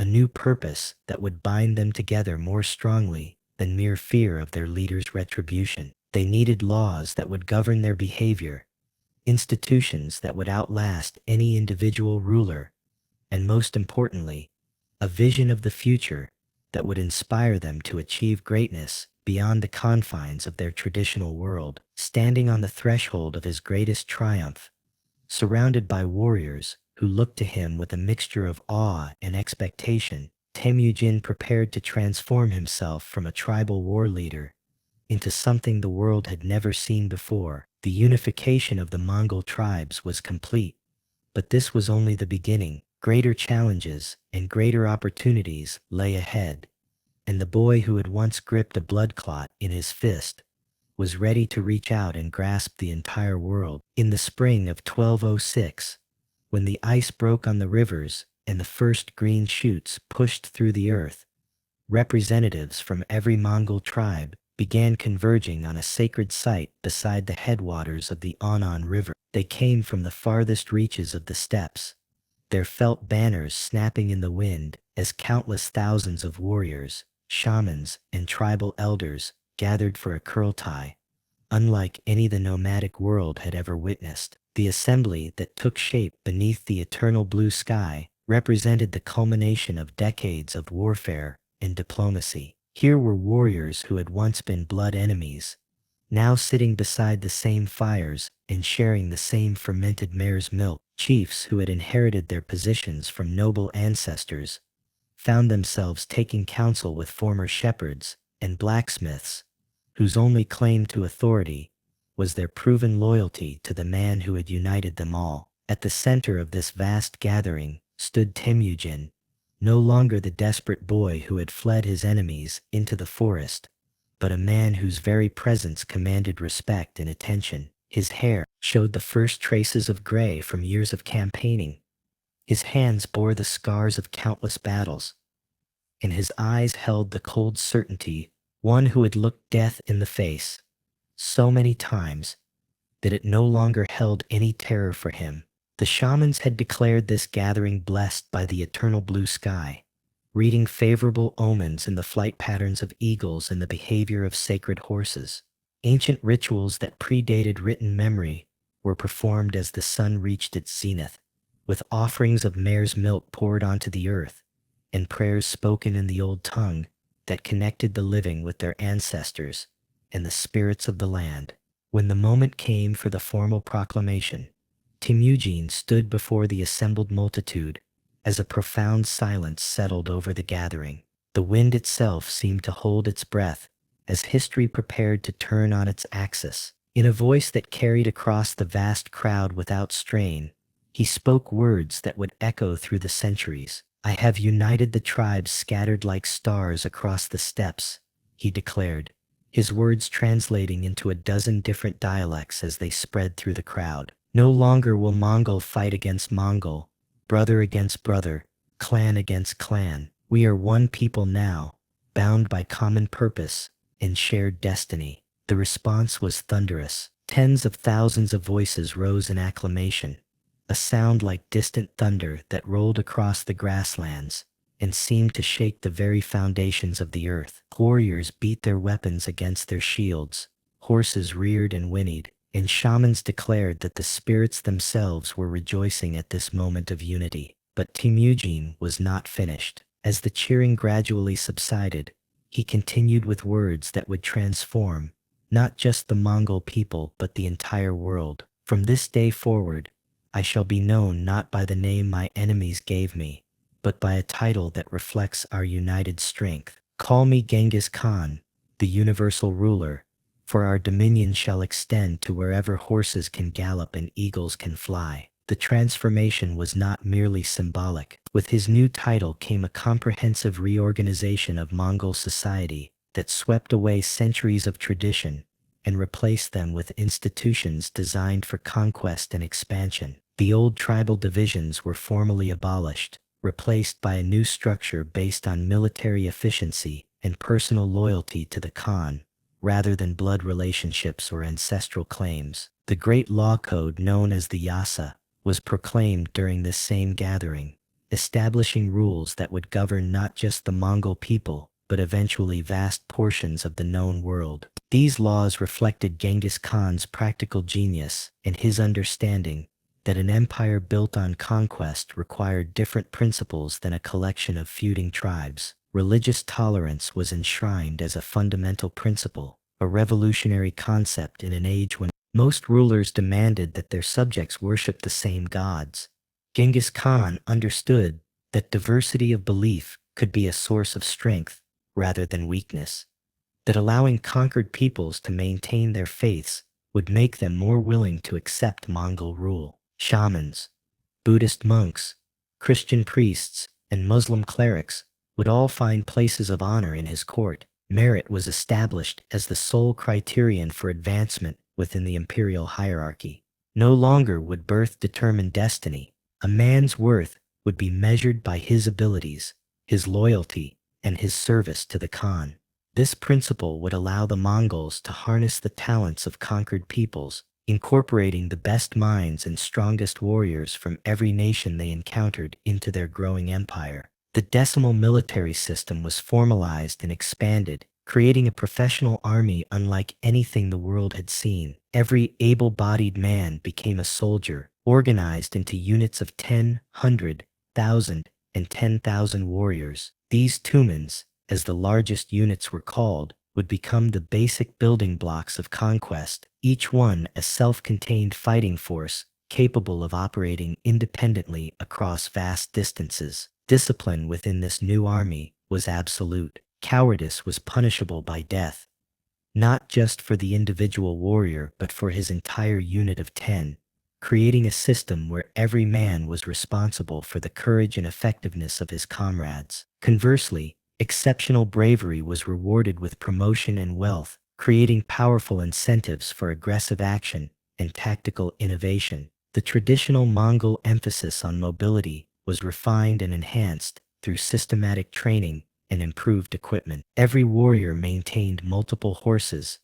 a new purpose that would bind them together more strongly than mere fear of their leader's retribution. They needed laws that would govern their behavior, institutions that would outlast any individual ruler, and most importantly, a vision of the future that would inspire them to achieve greatness beyond the confines of their traditional world. Standing on the threshold of his greatest triumph, surrounded by warriors who looked to him with a mixture of awe and expectation, Temujin prepared to transform himself from a tribal war leader into something the world had never seen before. The unification of the Mongol tribes was complete, but this was only the beginning. Greater challenges and greater opportunities lay ahead, and the boy who had once gripped a blood clot in his fist was ready to reach out and grasp the entire world. In the spring of 1206, when the ice broke on the rivers and the first green shoots pushed through the earth, representatives from every Mongol tribe began converging on a sacred site beside the headwaters of the Anan River. They came from the farthest reaches of the steppes, their felt banners snapping in the wind as countless thousands of warriors, shamans, and tribal elders gathered for a Kurultai, unlike any the nomadic world had ever witnessed. The assembly that took shape beneath the eternal blue sky represented the culmination of decades of warfare and diplomacy. Here were warriors who had once been blood enemies, now sitting beside the same fires and sharing the same fermented mare's milk. Chiefs who had inherited their positions from noble ancestors found themselves taking counsel with former shepherds and blacksmiths, whose only claim to authority was their proven loyalty to the man who had united them all. At the center of this vast gathering stood Temujin, no longer the desperate boy who had fled his enemies into the forest, but a man whose very presence commanded respect and attention. His hair showed the first traces of gray from years of campaigning. His hands bore the scars of countless battles, and his eyes held the cold certainty one who had looked death in the face so many times that it no longer held any terror for him. The shamans had declared this gathering blessed by the eternal blue sky, reading favorable omens in the flight patterns of eagles and the behavior of sacred horses. Ancient rituals that predated written memory were performed as the sun reached its zenith, with offerings of mare's milk poured onto the earth and prayers spoken in the old tongue that connected the living with their ancestors and the spirits of the land. When the moment came for the formal proclamation, Temujin stood before the assembled multitude as a profound silence settled over the gathering. The wind itself seemed to hold its breath as history prepared to turn on its axis. In a voice that carried across the vast crowd without strain, he spoke words that would echo through the centuries. "I have united the tribes scattered like stars across the steppes," he declared, his words translating into a dozen different dialects as they spread through the crowd. "No longer will Mongol fight against Mongol, brother against brother, clan against clan. We are one people now, bound by common purpose and shared destiny." The response was thunderous. Tens of thousands of voices rose in acclamation, a sound like distant thunder that rolled across the grasslands and seemed to shake the very foundations of the earth. Warriors beat their weapons against their shields, horses reared and whinnied, and shamans declared that the spirits themselves were rejoicing at this moment of unity. But Temujin was not finished. As the cheering gradually subsided, he continued with words that would transform not just the Mongol people but the entire world. "From this day forward, I shall be known not by the name my enemies gave me, but by a title that reflects our united strength. Call me Genghis Khan, the universal ruler, for our dominion shall extend to wherever horses can gallop and eagles can fly." The transformation was not merely symbolic. With his new title came a comprehensive reorganization of Mongol society that swept away centuries of tradition and replaced them with institutions designed for conquest and expansion. The old tribal divisions were formally abolished, replaced by a new structure based on military efficiency and personal loyalty to the Khan, rather than blood relationships or ancestral claims. The great law code known as the Yasa was proclaimed during this same gathering, establishing rules that would govern not just the Mongol people, but eventually vast portions of the known world. These laws reflected Genghis Khan's practical genius and his understanding that an empire built on conquest required different principles than a collection of feuding tribes. Religious tolerance was enshrined as a fundamental principle, a revolutionary concept in an age when most rulers demanded that their subjects worship the same gods. Genghis Khan understood that diversity of belief could be a source of strength rather than weakness, that allowing conquered peoples to maintain their faiths would make them more willing to accept Mongol rule. Shamans, Buddhist monks, Christian priests, and Muslim clerics would all find places of honor in his court. Merit was established as the sole criterion for advancement within the imperial hierarchy. No longer would birth determine destiny. A man's worth would be measured by his abilities, his loyalty, and his service to the Khan. This principle would allow the Mongols to harness the talents of conquered peoples, incorporating the best minds and strongest warriors from every nation they encountered into their growing empire. The decimal military system was formalized and expanded, creating a professional army unlike anything the world had seen. Every able-bodied man became a soldier, organized into units of 10, 100, 1,000, and 10,000 warriors. These tumens, as the largest units were called, would become the basic building blocks of conquest, each one a self-contained fighting force capable of operating independently across vast distances. Discipline within this new army was absolute. Cowardice was punishable by death, not just for the individual warrior but for his entire unit of 10, creating a system where every man was responsible for the courage and effectiveness of his comrades. Conversely, exceptional bravery was rewarded with promotion and wealth, creating powerful incentives for aggressive action and tactical innovation. The traditional Mongol emphasis on mobility was refined and enhanced through systematic training and improved equipment. Every warrior maintained multiple horses,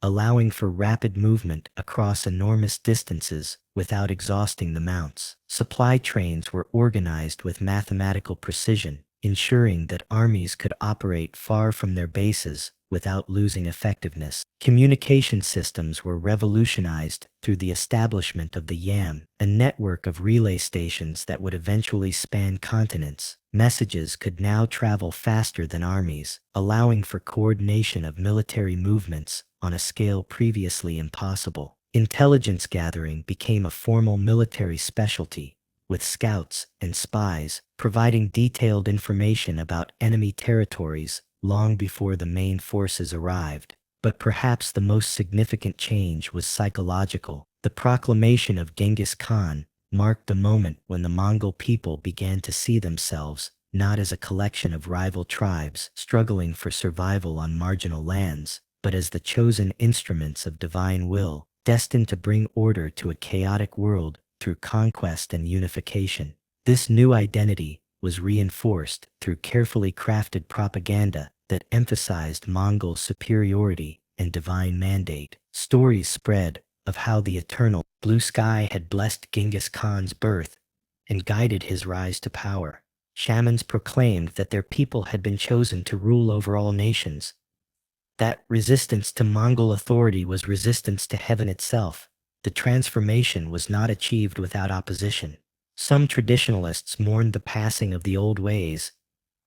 allowing for rapid movement across enormous distances without exhausting the mounts. Supply trains were organized with mathematical precision, ensuring that armies could operate far from their bases without losing effectiveness. Communication systems were revolutionized through the establishment of the YAM, a network of relay stations that would eventually span continents. Messages could now travel faster than armies, allowing for coordination of military movements on a scale previously impossible. Intelligence gathering became a formal military specialty, with scouts and spies providing detailed information about enemy territories long before the main forces arrived. But perhaps the most significant change was psychological. The proclamation of Genghis Khan marked the moment when the Mongol people began to see themselves not as a collection of rival tribes struggling for survival on marginal lands, but as the chosen instruments of divine will, destined to bring order to a chaotic world through conquest and unification. This new identity was reinforced through carefully crafted propaganda that emphasized Mongol superiority and divine mandate. Stories spread of how the eternal blue sky had blessed Genghis Khan's birth and guided his rise to power. Shamans proclaimed that their people had been chosen to rule over all nations, that resistance to Mongol authority was resistance to heaven itself. The transformation was not achieved without opposition. Some traditionalists mourned the passing of the old ways,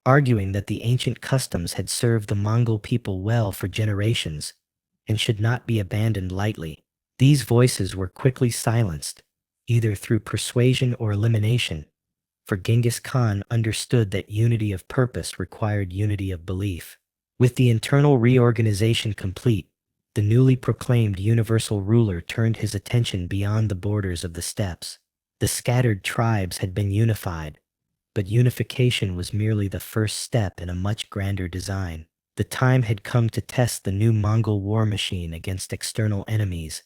arguing that the ancient customs had served the Mongol people well for generations and should not be abandoned lightly. These voices were quickly silenced, either through persuasion or elimination, for Genghis Khan understood that unity of purpose required unity of belief. With the internal reorganization complete, the newly proclaimed universal ruler turned his attention beyond the borders of the steppes. The scattered tribes had been unified, but unification was merely the first step in a much grander design. The time had come to test the new Mongol war machine against external enemies,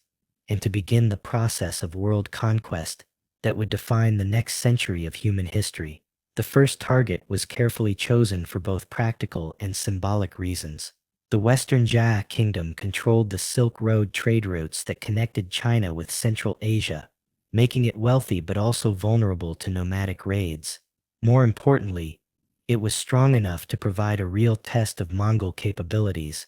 and to begin the process of world conquest that would define the next century of human history. The first target was carefully chosen for both practical and symbolic reasons. The Western Jia Kingdom controlled the Silk Road trade routes that connected China with Central Asia making it wealthy but also vulnerable to nomadic raids. More importantly, it was strong enough to provide a real test of Mongol capabilities,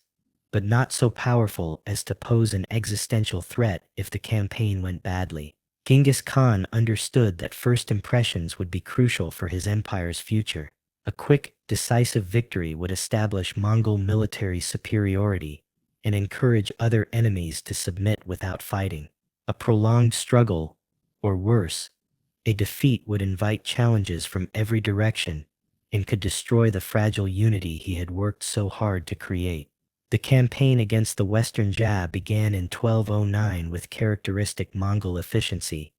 but not so powerful as to pose an existential threat if the campaign went badly. Genghis Khan understood that first impressions would be crucial for his empire's future. A quick, decisive victory would establish Mongol military superiority and encourage other enemies to submit without fighting. A prolonged struggle, or worse, a defeat would invite challenges from every direction and could destroy the fragile unity he had worked so hard to create. The campaign against the Western Jia began in 1209 with characteristic Mongol efficiency,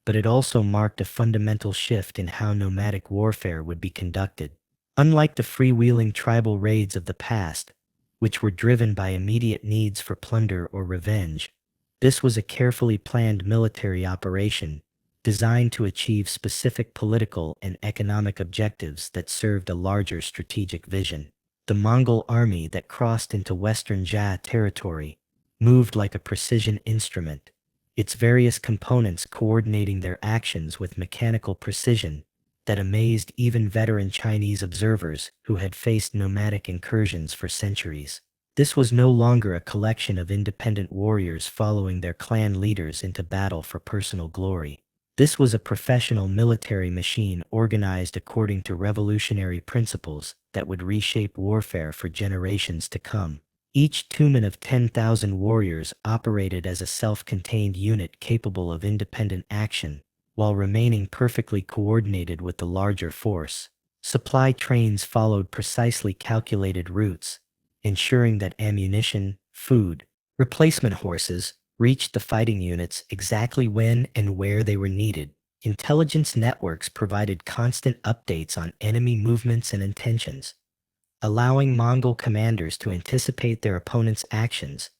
but it also marked a fundamental shift in how nomadic warfare would be conducted. Unlike the freewheeling tribal raids of the past, which were driven by immediate needs for plunder or revenge, this was a carefully planned military operation designed to achieve specific political and economic objectives that served a larger strategic vision. The Mongol army that crossed into Western Jia territory moved like a precision instrument, its various components coordinating their actions with mechanical precision that amazed even veteran Chinese observers who had faced nomadic incursions for centuries. This was no longer a collection of independent warriors following their clan leaders into battle for personal glory. This was a professional military machine organized according to revolutionary principles that would reshape warfare for generations to come. Each tumen of 10,000 warriors operated as a self-contained unit capable of independent action, while remaining perfectly coordinated with the larger force. Supply trains followed precisely calculated routes, ensuring that ammunition, food, replacement horses, reached the fighting units exactly when and where they were needed. Intelligence networks provided constant updates on enemy movements and intentions, allowing Mongol commanders to anticipate their opponent's actions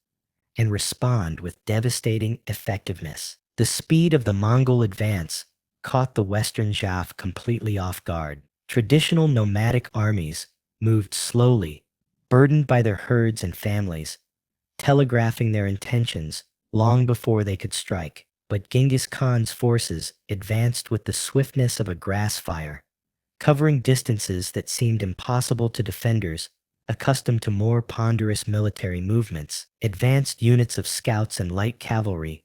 and respond with devastating effectiveness. The speed of the Mongol advance caught the Western Jia completely off guard. Traditional nomadic armies moved slowly, burdened by their herds and families, telegraphing their intentions long before they could strike. But Genghis Khan's forces advanced with the swiftness of a grass fire, covering distances that seemed impossible to defenders accustomed to more ponderous military movements. Advanced units of scouts and light cavalry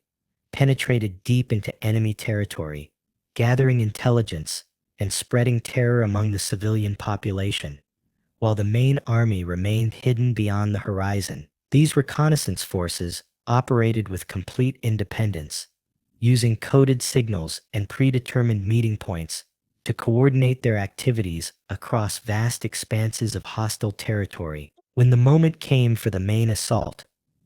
penetrated deep into enemy territory, gathering intelligence and spreading terror among the civilian population, while the main army remained hidden beyond the horizon. These reconnaissance forces operated with complete independence, using coded signals and predetermined meeting points to coordinate their activities across vast expanses of hostile territory. When the moment came for the main assault,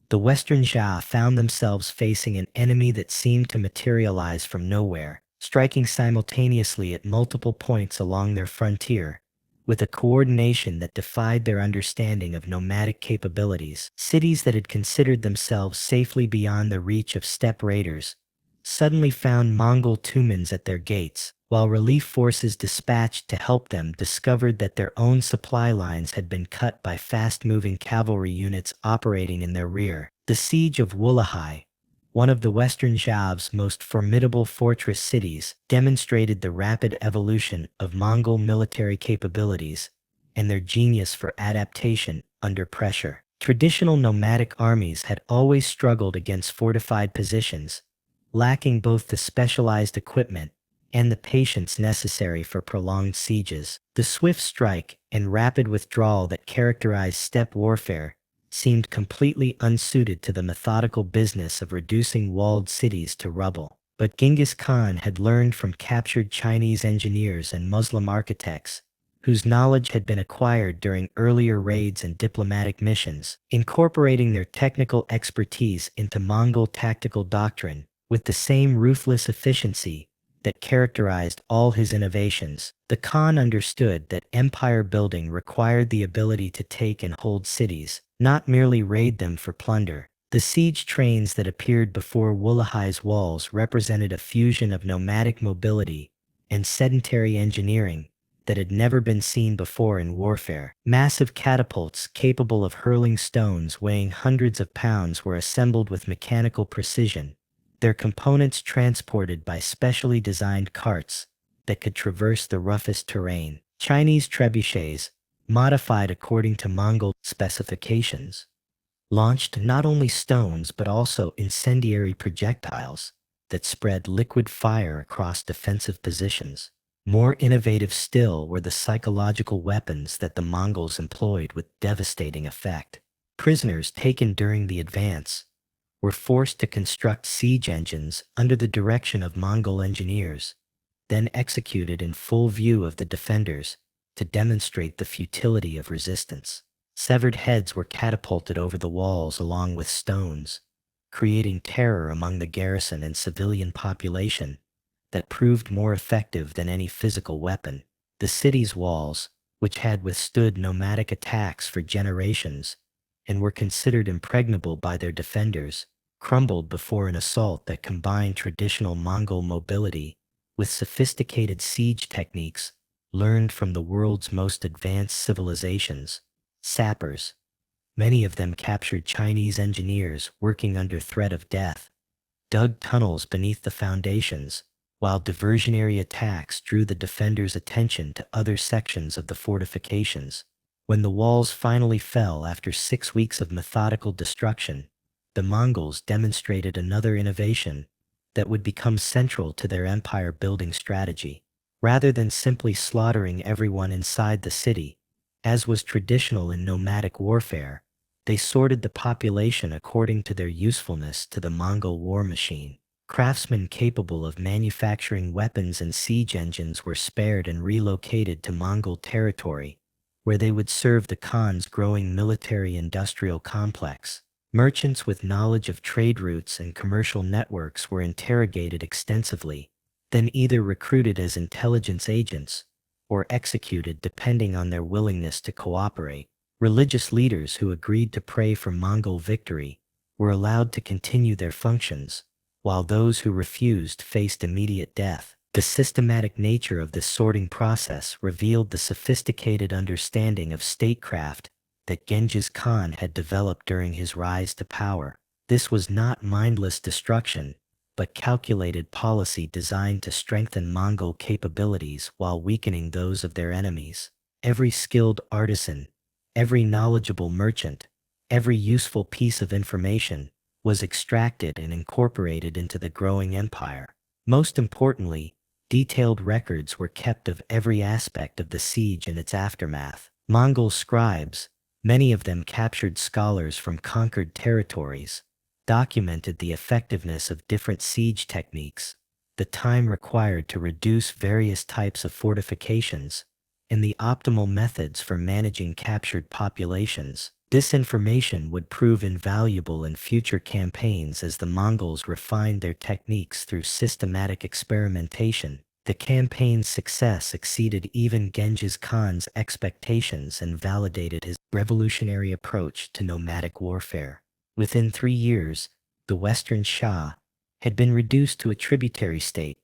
the Western Jia found themselves facing an enemy that seemed to materialize from nowhere, striking simultaneously at multiple points along their frontier, with a coordination that defied their understanding of nomadic capabilities. Cities that had considered themselves safely beyond the reach of steppe raiders suddenly found Mongol tumens at their gates, while relief forces dispatched to help them discovered that their own supply lines had been cut by fast-moving cavalry units operating in their rear. The siege of Wulahai, one of the Western Jia's most formidable fortress cities, demonstrated the rapid evolution of Mongol military capabilities and their genius for adaptation under pressure. Traditional nomadic armies had always struggled against fortified positions, lacking both the specialized equipment and the patience necessary for prolonged sieges. The swift strike and rapid withdrawal that characterized steppe warfare seemed completely unsuited to the methodical business of reducing walled cities to rubble. But Genghis Khan had learned from captured Chinese engineers and Muslim architects, whose knowledge had been acquired during earlier raids and diplomatic missions, incorporating their technical expertise into Mongol tactical doctrine with the same ruthless efficiency that characterized all his innovations. The Khan understood that empire building required the ability to take and hold cities, not merely raid them for plunder. The siege trains that appeared before Wulahai's walls represented a fusion of nomadic mobility and sedentary engineering that had never been seen before in warfare. Massive catapults capable of hurling stones weighing hundreds of pounds were assembled with mechanical precision their components transported by specially designed carts that could traverse the roughest terrain. Chinese trebuchets, modified according to Mongol specifications, launched not only stones but also incendiary projectiles that spread liquid fire across defensive positions. More innovative still were the psychological weapons that the Mongols employed with devastating effect. Prisoners taken during the advance were forced to construct siege engines under the direction of Mongol engineers, then executed in full view of the defenders to demonstrate the futility of resistance. Severed heads were catapulted over the walls along with stones, creating terror among the garrison and civilian population that proved more effective than any physical weapon. The city's walls, which had withstood nomadic attacks for generations and were considered impregnable by their defenders, crumbled before an assault that combined traditional Mongol mobility with sophisticated siege techniques learned from the world's most advanced civilizations. Sappers, many of them captured Chinese engineers working under threat of death, dug tunnels beneath the foundations, while diversionary attacks drew the defenders' attention to other sections of the fortifications. When the walls finally fell after 6 weeks of methodical destruction, the Mongols demonstrated another innovation that would become central to their empire-building strategy. Rather than simply slaughtering everyone inside the city, as was traditional in nomadic warfare, they sorted the population according to their usefulness to the Mongol war machine. Craftsmen capable of manufacturing weapons and siege engines were spared and relocated to Mongol territory, where they would serve the Khan's growing military-industrial complex. Merchants with knowledge of trade routes and commercial networks were interrogated extensively, then either recruited as intelligence agents or executed depending on their willingness to cooperate. Religious leaders who agreed to pray for Mongol victory were allowed to continue their functions, while those who refused faced immediate death. The systematic nature of this sorting process revealed the sophisticated understanding of statecraft that Genghis Khan had developed during his rise to power. This was not mindless destruction, but calculated policy designed to strengthen Mongol capabilities while weakening those of their enemies. Every skilled artisan, every knowledgeable merchant, every useful piece of information was extracted and incorporated into the growing empire. Most importantly, detailed records were kept of every aspect of the siege and its aftermath. Mongol scribes, many of them captured scholars from conquered territories, documented the effectiveness of different siege techniques, the time required to reduce various types of fortifications, and the optimal methods for managing captured populations. This information would prove invaluable in future campaigns as the Mongols refined their techniques through systematic experimentation. The campaign's success exceeded even Genghis Khan's expectations and validated his revolutionary approach to nomadic warfare. Within 3 years, the Western Shah had been reduced to a tributary state,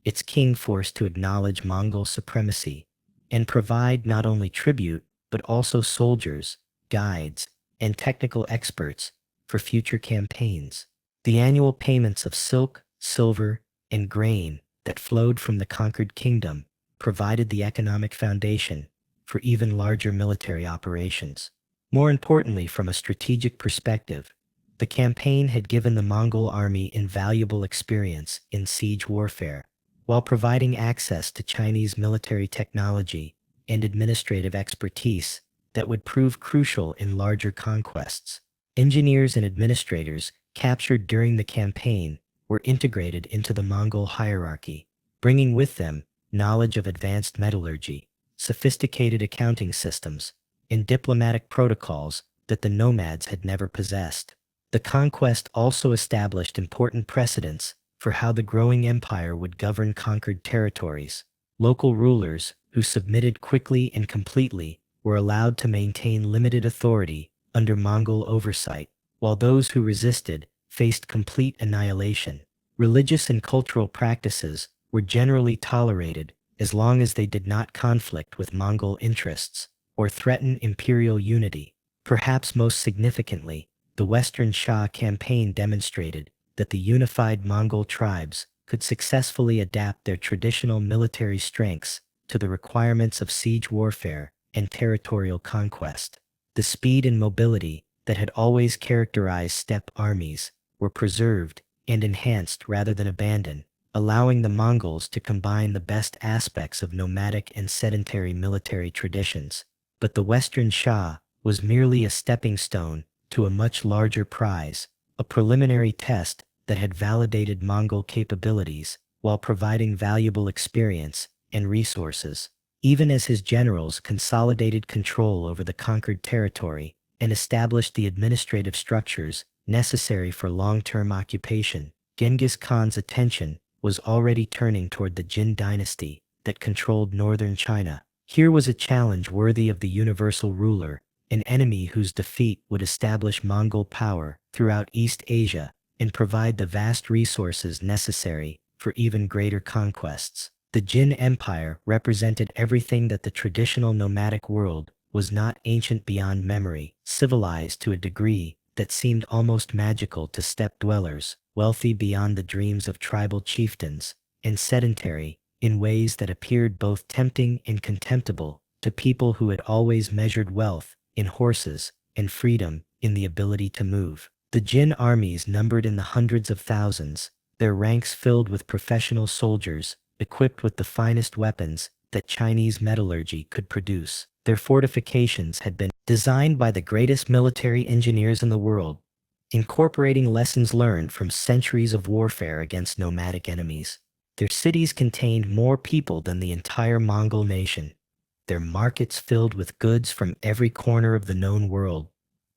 its king forced to acknowledge Mongol supremacy and provide not only tribute but also soldiers, guides, and technical experts for future campaigns. The annual payments of silk, silver, and grain that flowed from the conquered kingdom provided the economic foundation for even larger military operations. More importantly, from a strategic perspective, the campaign had given the Mongol army invaluable experience in siege warfare, while providing access to Chinese military technology and administrative expertise that would prove crucial in larger conquests. Engineers and administrators captured during the campaign were integrated into the Mongol hierarchy, bringing with them knowledge of advanced metallurgy, sophisticated accounting systems, and diplomatic protocols that the nomads had never possessed. The conquest also established important precedents for how the growing empire would govern conquered territories. Local rulers, who submitted quickly and completely, were allowed to maintain limited authority under Mongol oversight, while those who resisted faced complete annihilation. Religious and cultural practices were generally tolerated as long as they did not conflict with Mongol interests or threaten imperial unity. Perhaps most significantly, the Western Shah campaign demonstrated that the unified Mongol tribes could successfully adapt their traditional military strengths to the requirements of siege warfare and territorial conquest. The speed and mobility that had always characterized steppe armies were preserved and enhanced rather than abandoned, allowing the Mongols to combine the best aspects of nomadic and sedentary military traditions. But the Western Shah was merely a stepping stone to a much larger prize, a preliminary test that had validated Mongol capabilities while providing valuable experience and resources. Even as his generals consolidated control over the conquered territory and established the administrative structures necessary for long-term occupation, Genghis Khan's attention was already turning toward the Jin dynasty that controlled northern China. Here was a challenge worthy of the universal ruler, an enemy whose defeat would establish Mongol power throughout East Asia and provide the vast resources necessary for even greater conquests. The Jin Empire represented everything that the traditional nomadic world was not: ancient beyond memory, civilized to a degree that seemed almost magical to steppe dwellers, wealthy beyond the dreams of tribal chieftains, and sedentary in ways that appeared both tempting and contemptible to people who had always measured wealth in horses and freedom in the ability to move. The Jin armies numbered in the hundreds of thousands, their ranks filled with professional soldiers equipped with the finest weapons that Chinese metallurgy could produce. Their fortifications had been designed by the greatest military engineers in the world, incorporating lessons learned from centuries of warfare against nomadic enemies. Their cities contained more people than the entire Mongol nation, their markets filled with goods from every corner of the known world,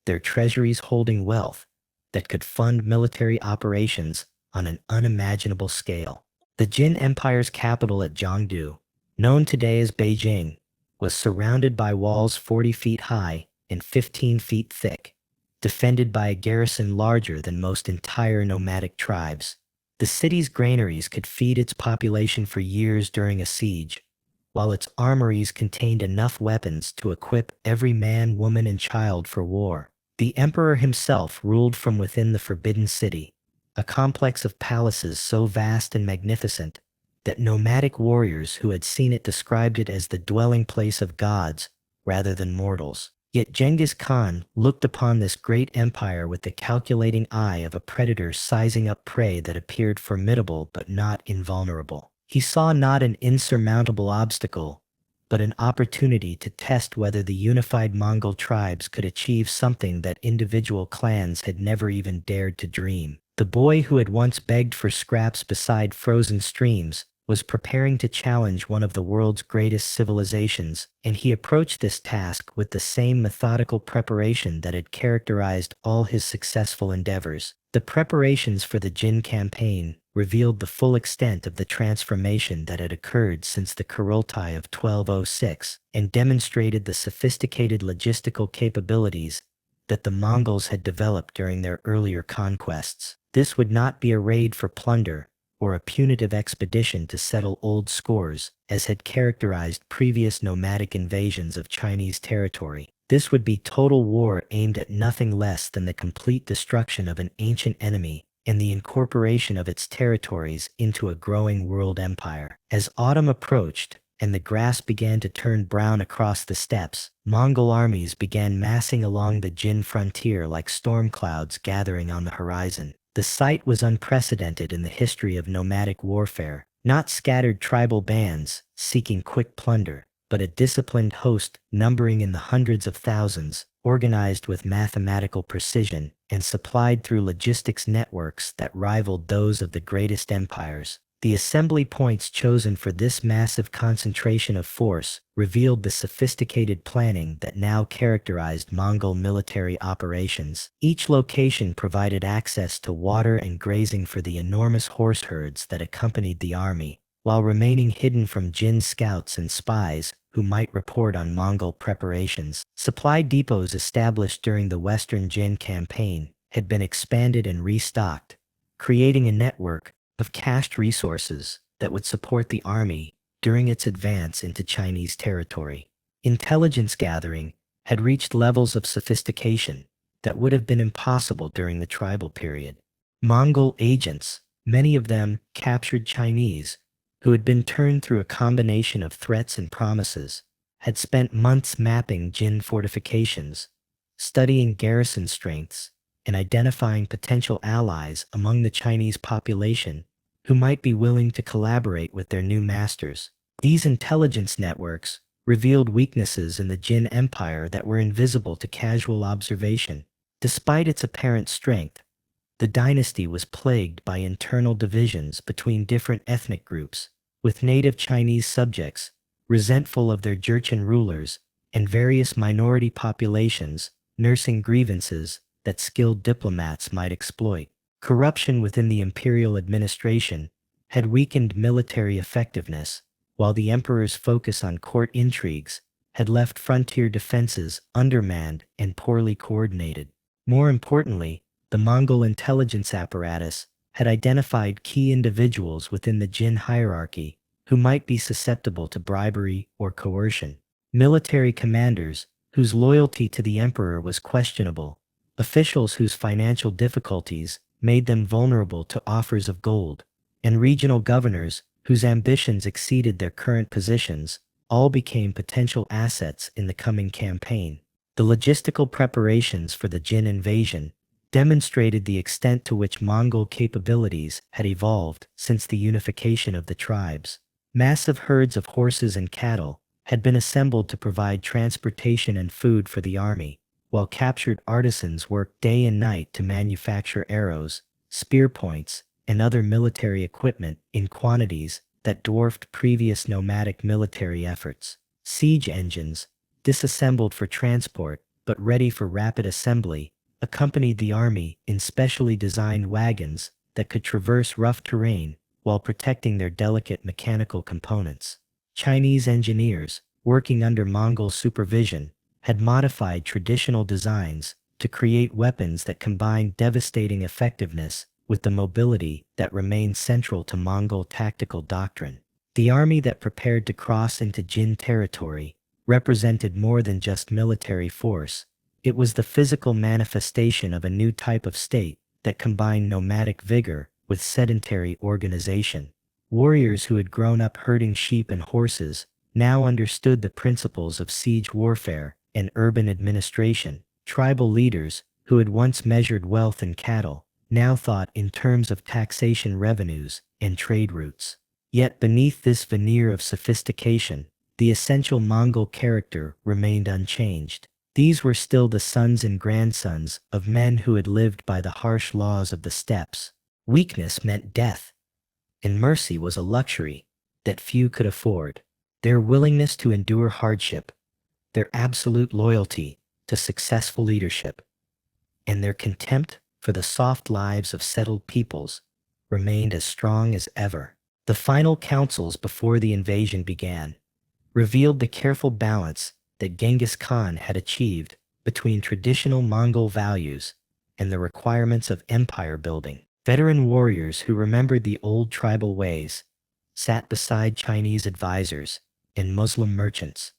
their treasuries holding wealth that could fund military operations on an unimaginable scale. The Jin Empire's capital at Jiangdu, known today as Beijing, was surrounded by walls 40 feet high and 15 feet thick, defended by a garrison larger than most entire nomadic tribes. The city's granaries could feed its population for years during a siege, while its armories contained enough weapons to equip every man, woman, and child for war. The emperor himself ruled from within the Forbidden City, a complex of palaces so vast and magnificent that nomadic warriors who had seen it described it as the dwelling place of gods rather than mortals. Yet Genghis Khan looked upon this great empire with the calculating eye of a predator sizing up prey that appeared formidable but not invulnerable. He saw not an insurmountable obstacle, but an opportunity to test whether the unified Mongol tribes could achieve something that individual clans had never even dared to dream. The boy who had once begged for scraps beside frozen streams was preparing to challenge one of the world's greatest civilizations, and he approached this task with the same methodical preparation that had characterized all his successful endeavors. The preparations for the Jin campaign revealed the full extent of the transformation that had occurred since the Kurultai of 1206 and demonstrated the sophisticated logistical capabilities that the Mongols had developed during their earlier conquests. This would not be a raid for plunder or a punitive expedition to settle old scores, as had characterized previous nomadic invasions of Chinese territory. This would be total war aimed at nothing less than the complete destruction of an ancient enemy and the incorporation of its territories into a growing world empire. As autumn approached and the grass began to turn brown across the steppes, Mongol armies began massing along the Jin frontier like storm clouds gathering on the horizon. The sight was unprecedented in the history of nomadic warfare, not scattered tribal bands seeking quick plunder, but a disciplined host numbering in the hundreds of thousands, organized with mathematical precision and supplied through logistics networks that rivaled those of the greatest empires. The assembly points chosen for this massive concentration of force revealed the sophisticated planning that now characterized Mongol military operations. Each location provided access to water and grazing for the enormous horse herds that accompanied the army, while remaining hidden from Jin scouts and spies who might report on Mongol preparations. Supply depots established during the Western Jin campaign had been expanded and restocked, creating a network of cached resources that would support the army during its advance into Chinese territory. Intelligence gathering had reached levels of sophistication that would have been impossible during the tribal period. Mongol agents, many of them captured Chinese, who had been turned through a combination of threats and promises, had spent months mapping Jin fortifications, studying garrison strengths, and identifying potential allies among the Chinese population who might be willing to collaborate with their new masters. These intelligence networks revealed weaknesses in the Jin Empire that were invisible to casual observation. Despite its apparent strength, the dynasty was plagued by internal divisions between different ethnic groups, with native Chinese subjects resentful of their Jurchen rulers and various minority populations nursing grievances that skilled diplomats might exploit. Corruption within the imperial administration had weakened military effectiveness, while the emperor's focus on court intrigues had left frontier defenses undermanned and poorly coordinated. More importantly, the Mongol intelligence apparatus had identified key individuals within the Jin hierarchy who might be susceptible to bribery or coercion. Military commanders whose loyalty to the emperor was questionable, officials whose financial difficulties made them vulnerable to offers of gold, and regional governors whose ambitions exceeded their current positions, all became potential assets in the coming campaign. The logistical preparations for the Jin invasion demonstrated the extent to which Mongol capabilities had evolved since the unification of the tribes. Massive herds of horses and cattle had been assembled to provide transportation and food for the army, while captured artisans worked day and night to manufacture arrows, spear points, and other military equipment in quantities that dwarfed previous nomadic military efforts. Siege engines, disassembled for transport but ready for rapid assembly, accompanied the army in specially designed wagons that could traverse rough terrain while protecting their delicate mechanical components. Chinese engineers, working under Mongol supervision, had modified traditional designs to create weapons that combined devastating effectiveness with the mobility that remained central to Mongol tactical doctrine. The army that prepared to cross into Jin territory represented more than just military force. It was the physical manifestation of a new type of state that combined nomadic vigor with sedentary organization. Warriors who had grown up herding sheep and horses now understood the principles of siege warfare and urban administration. Tribal leaders, who had once measured wealth in cattle, now thought in terms of taxation revenues and trade routes. Yet beneath this veneer of sophistication, the essential Mongol character remained unchanged. These were still the sons and grandsons of men who had lived by the harsh laws of the steppes. Weakness meant death, and mercy was a luxury that few could afford. Their willingness to endure hardship, their absolute loyalty to successful leadership, and their contempt for the soft lives of settled peoples remained as strong as ever. The final councils before the invasion began revealed the careful balance that Genghis Khan had achieved between traditional Mongol values and the requirements of empire building. Veteran warriors who remembered the old tribal ways sat beside Chinese advisors and Muslim merchants,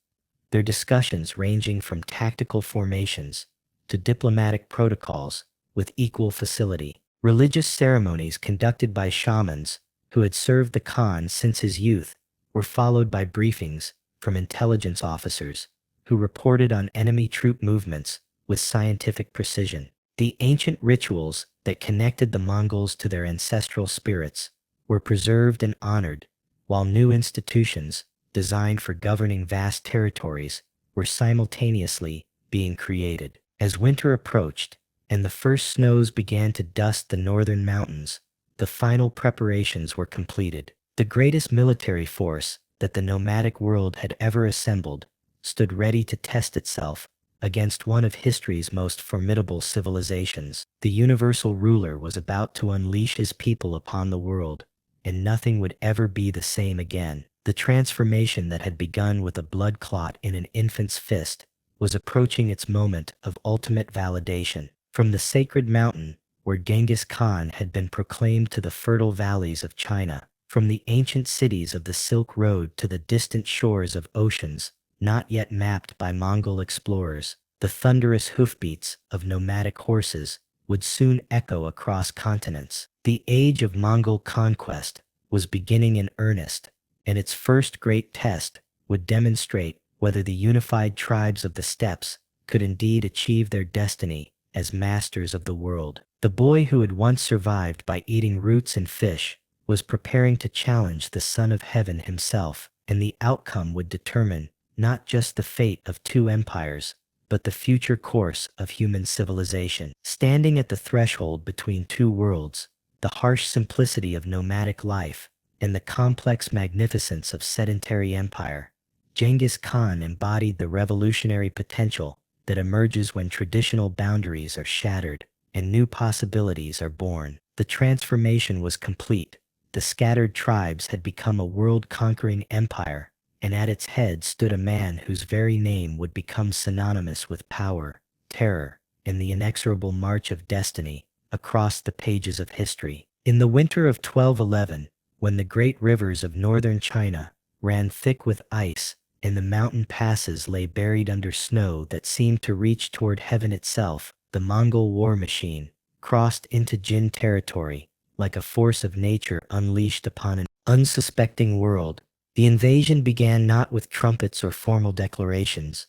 their discussions ranging from tactical formations to diplomatic protocols with equal facility. Religious ceremonies conducted by shamans who had served the Khan since his youth were followed by briefings from intelligence officers who reported on enemy troop movements with scientific precision. The ancient rituals that connected the Mongols to their ancestral spirits were preserved and honored, while new institutions designed for governing vast territories were simultaneously being created. As winter approached and the first snows began to dust the northern mountains, the final preparations were completed. The greatest military force that the nomadic world had ever assembled stood ready to test itself against one of history's most formidable civilizations. The universal ruler was about to unleash his people upon the world, and nothing would ever be the same again. The transformation that had begun with a blood clot in an infant's fist was approaching its moment of ultimate validation. From the sacred mountain where Genghis Khan had been proclaimed to the fertile valleys of China, from the ancient cities of the Silk Road to the distant shores of oceans not yet mapped by Mongol explorers, the thunderous hoofbeats of nomadic horses would soon echo across continents. The age of Mongol conquest was beginning in earnest, and its first great test would demonstrate whether the unified tribes of the steppes could indeed achieve their destiny as masters of the world. The boy who had once survived by eating roots and fish was preparing to challenge the Son of Heaven himself, and the outcome would determine not just the fate of two empires, but the future course of human civilization. Standing at the threshold between two worlds, the harsh simplicity of nomadic life and the complex magnificence of sedentary empire, Genghis Khan embodied the revolutionary potential that emerges when traditional boundaries are shattered and new possibilities are born. The transformation was complete. The scattered tribes had become a world-conquering empire, and at its head stood a man whose very name would become synonymous with power, terror, and the inexorable march of destiny across the pages of history. In the winter of 1211, when the great rivers of northern China ran thick with ice and the mountain passes lay buried under snow that seemed to reach toward heaven itself, the Mongol war machine crossed into Jin territory like a force of nature unleashed upon an unsuspecting world. The invasion began not with trumpets or formal declarations,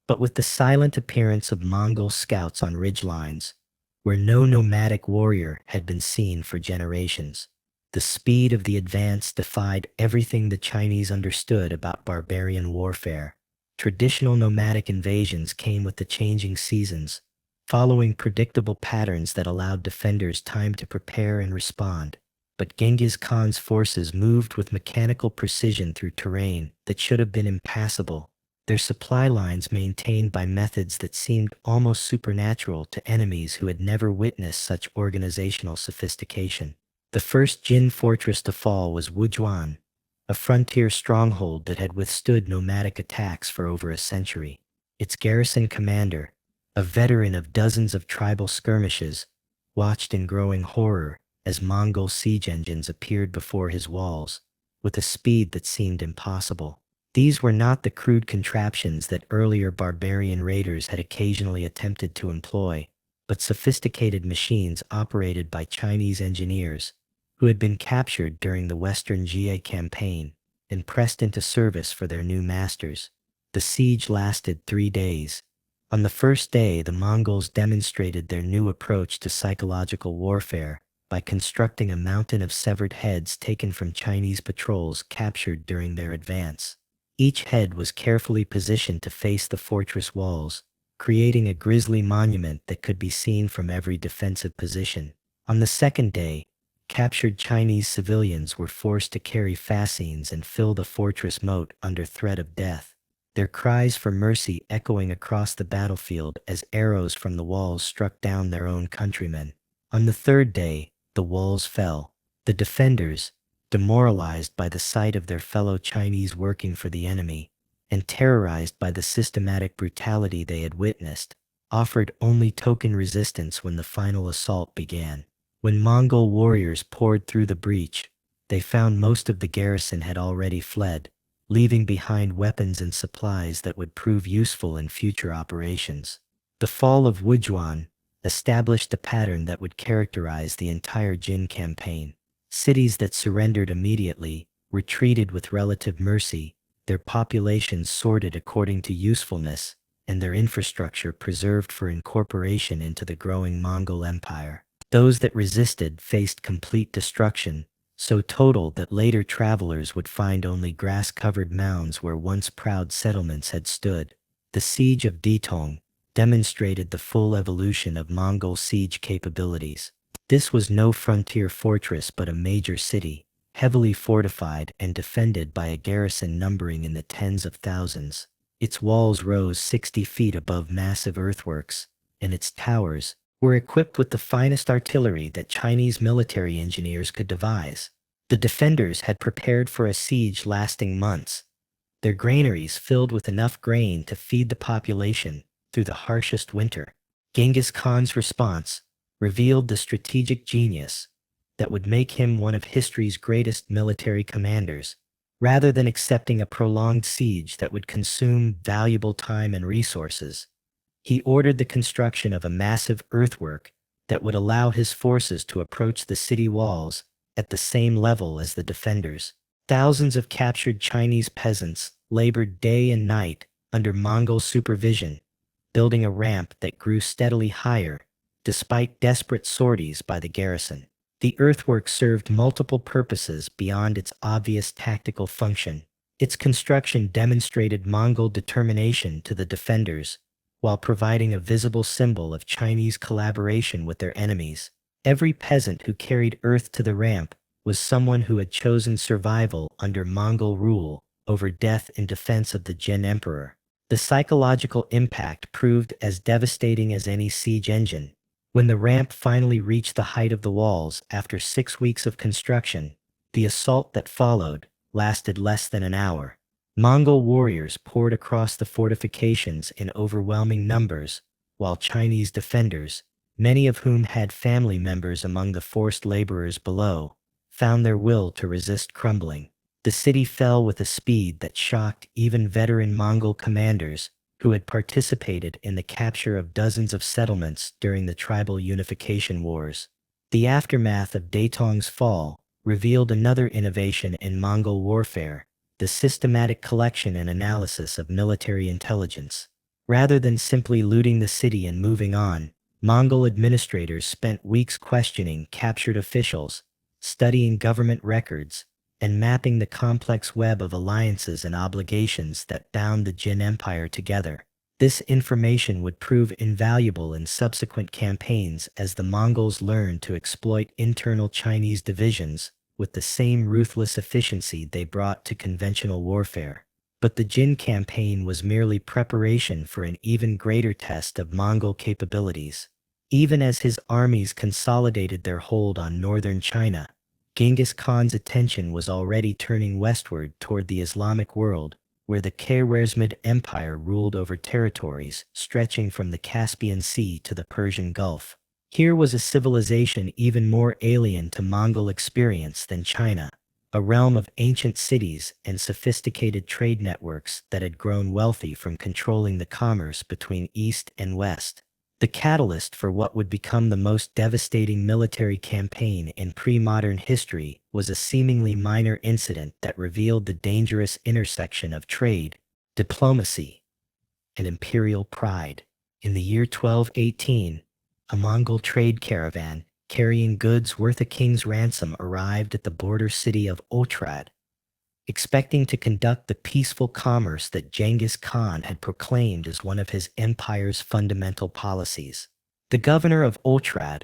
but with the silent appearance of Mongol scouts on ridgelines, where no nomadic warrior had been seen for generations. The speed of the advance defied everything the Chinese understood about barbarian warfare. Traditional nomadic invasions came with the changing seasons, following predictable patterns that allowed defenders time to prepare and respond. But Genghis Khan's forces moved with mechanical precision through terrain that should have been impassable, their supply lines maintained by methods that seemed almost supernatural to enemies who had never witnessed such organizational sophistication. The first Jin fortress to fall was Wujuan, a frontier stronghold that had withstood nomadic attacks for over a century. Its garrison commander, a veteran of dozens of tribal skirmishes, watched in growing horror as Mongol siege engines appeared before his walls, with a speed that seemed impossible. These were not the crude contraptions that earlier barbarian raiders had occasionally attempted to employ, but sophisticated machines operated by Chinese engineers who had been captured during the Western Jie campaign and pressed into service for their new masters. The siege lasted 3 days. On the first day, the Mongols demonstrated their new approach to psychological warfare by constructing a mountain of severed heads taken from Chinese patrols captured during their advance. Each head was carefully positioned to face the fortress walls, creating a grisly monument that could be seen from every defensive position. On the second day, captured Chinese civilians were forced to carry fascines and fill the fortress moat under threat of death, their cries for mercy echoing across the battlefield as arrows from the walls struck down their own countrymen. On the third day, the walls fell. The defenders, demoralized by the sight of their fellow Chinese working for the enemy, and terrorized by the systematic brutality they had witnessed, offered only token resistance when the final assault began. When Mongol warriors poured through the breach, they found most of the garrison had already fled, leaving behind weapons and supplies that would prove useful in future operations. The fall of Wujuan established a pattern that would characterize the entire Jin campaign. Cities that surrendered immediately retreated with relative mercy, their populations sorted according to usefulness, and their infrastructure preserved for incorporation into the growing Mongol Empire. Those that resisted faced complete destruction, so total that later travelers would find only grass-covered mounds where once proud settlements had stood. The siege of Ditong demonstrated the full evolution of Mongol siege capabilities. This was no frontier fortress but a major city, heavily fortified and defended by a garrison numbering in the tens of thousands. Its walls rose 60 feet above massive earthworks, and its towers were equipped with the finest artillery that Chinese military engineers could devise. The defenders had prepared for a siege lasting months, their granaries filled with enough grain to feed the population through the harshest winter. Genghis Khan's response revealed the strategic genius that would make him one of history's greatest military commanders. Rather than accepting a prolonged siege that would consume valuable time and resources, he ordered the construction of a massive earthwork that would allow his forces to approach the city walls at the same level as the defenders. Thousands of captured Chinese peasants labored day and night under Mongol supervision, building a ramp that grew steadily higher despite desperate sorties by the garrison. The earthwork served multiple purposes beyond its obvious tactical function. Its construction demonstrated Mongol determination to the defenders, while providing a visible symbol of Chinese collaboration with their enemies. Every peasant who carried earth to the ramp was someone who had chosen survival under Mongol rule over death in defense of the Jin Emperor. The psychological impact proved as devastating as any siege engine. When the ramp finally reached the height of the walls after 6 weeks of construction, the assault that followed lasted less than an hour. Mongol warriors poured across the fortifications in overwhelming numbers, while Chinese defenders, many of whom had family members among the forced laborers below, found their will to resist crumbling. The city fell with a speed that shocked even veteran Mongol commanders who had participated in the capture of dozens of settlements during the tribal unification wars. The aftermath of Daitong's fall revealed another innovation in Mongol warfare: the systematic collection and analysis of military intelligence. Rather than simply looting the city and moving on, Mongol administrators spent weeks questioning captured officials, studying government records, and mapping the complex web of alliances and obligations that bound the Jin Empire together. This information would prove invaluable in subsequent campaigns as the Mongols learned to exploit internal Chinese divisions with the same ruthless efficiency they brought to conventional warfare. But the Jin campaign was merely preparation for an even greater test of Mongol capabilities. Even as his armies consolidated their hold on northern China, Genghis Khan's attention was already turning westward toward the Islamic world, where the Khwarezmid Empire ruled over territories stretching from the Caspian Sea to the Persian Gulf. Here was a civilization even more alien to Mongol experience than China, a realm of ancient cities and sophisticated trade networks that had grown wealthy from controlling the commerce between East and West. The catalyst for what would become the most devastating military campaign in pre-modern history was a seemingly minor incident that revealed the dangerous intersection of trade, diplomacy, and imperial pride. In the year 1218, a Mongol trade caravan carrying goods worth a king's ransom arrived at the border city of Otrad, expecting to conduct the peaceful commerce that Genghis Khan had proclaimed as one of his empire's fundamental policies. The governor of Otrad,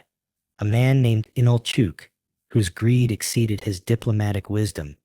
a man named Inalchuk, whose greed exceeded his diplomatic wisdom,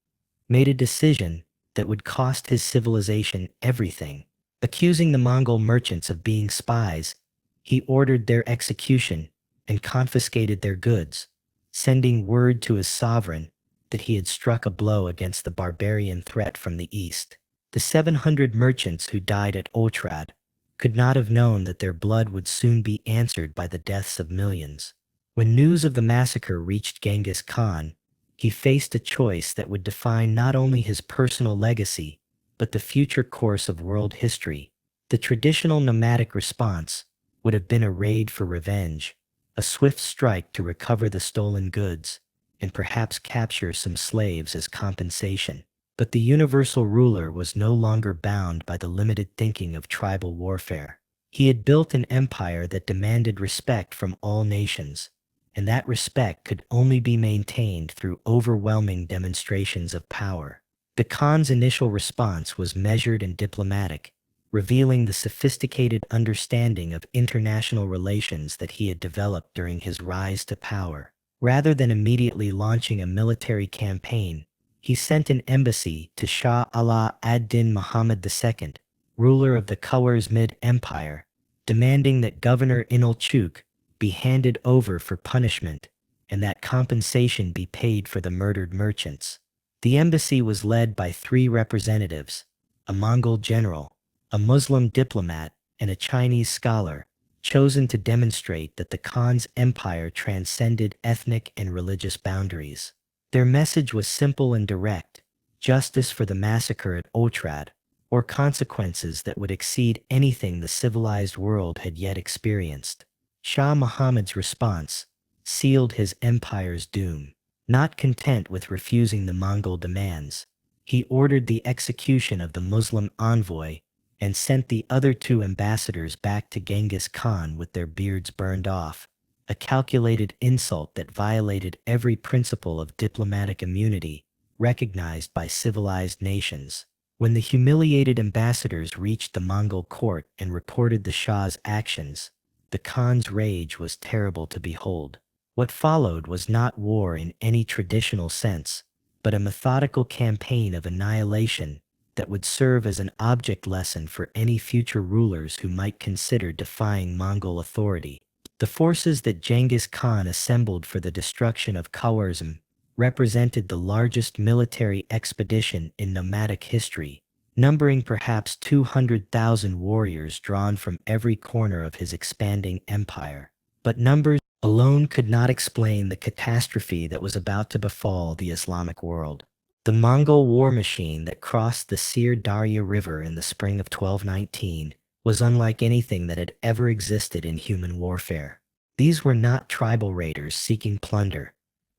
made a decision that would cost his civilization everything. Accusing the Mongol merchants of being spies, he ordered their execution and confiscated their goods, sending word to his sovereign that he had struck a blow against the barbarian threat from the east. The 700 merchants who died at Otrad could not have known that their blood would soon be answered by the deaths of millions. When news of the massacre reached Genghis Khan, he faced a choice that would define not only his personal legacy, but the future course of world history. The traditional nomadic response would have been a raid for revenge, a swift strike to recover the stolen goods, and perhaps capture some slaves as compensation. But the universal ruler was no longer bound by the limited thinking of tribal warfare. He had built an empire that demanded respect from all nations, and that respect could only be maintained through overwhelming demonstrations of power. The Khan's initial response was measured and diplomatic, revealing the sophisticated understanding of international relations that he had developed during his rise to power. Rather than immediately launching a military campaign, he sent an embassy to Shah Ala ad-Din Muhammad II, ruler of the Khwarezmid Empire, demanding that Governor Inalchuk be handed over for punishment and that compensation be paid for the murdered merchants. The embassy was led by 3 representatives: a Mongol general, a Muslim diplomat, and a Chinese scholar, chosen to demonstrate that the Khan's empire transcended ethnic and religious boundaries. Their message was simple and direct: justice for the massacre at Otrad, or consequences that would exceed anything the civilized world had yet experienced. Shah Muhammad's response sealed his empire's doom. Not content with refusing the Mongol demands, he ordered the execution of the Muslim envoy and sent the other two ambassadors back to Genghis Khan with their beards burned off, a calculated insult that violated every principle of diplomatic immunity recognized by civilized nations. When the humiliated ambassadors reached the Mongol court and reported the Shah's actions, the Khan's rage was terrible to behold. What followed was not war in any traditional sense, but a methodical campaign of annihilation that would serve as an object lesson for any future rulers who might consider defying Mongol authority. The forces that Genghis Khan assembled for the destruction of Khwarezm represented the largest military expedition in nomadic history, numbering perhaps 200,000 warriors drawn from every corner of his expanding empire. But numbers alone could not explain the catastrophe that was about to befall the Islamic world. The Mongol war machine that crossed the Sir Darya River in the spring of 1219 was unlike anything that had ever existed in human warfare. These were not tribal raiders seeking plunder,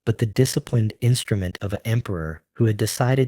but the disciplined instrument of an emperor who had decided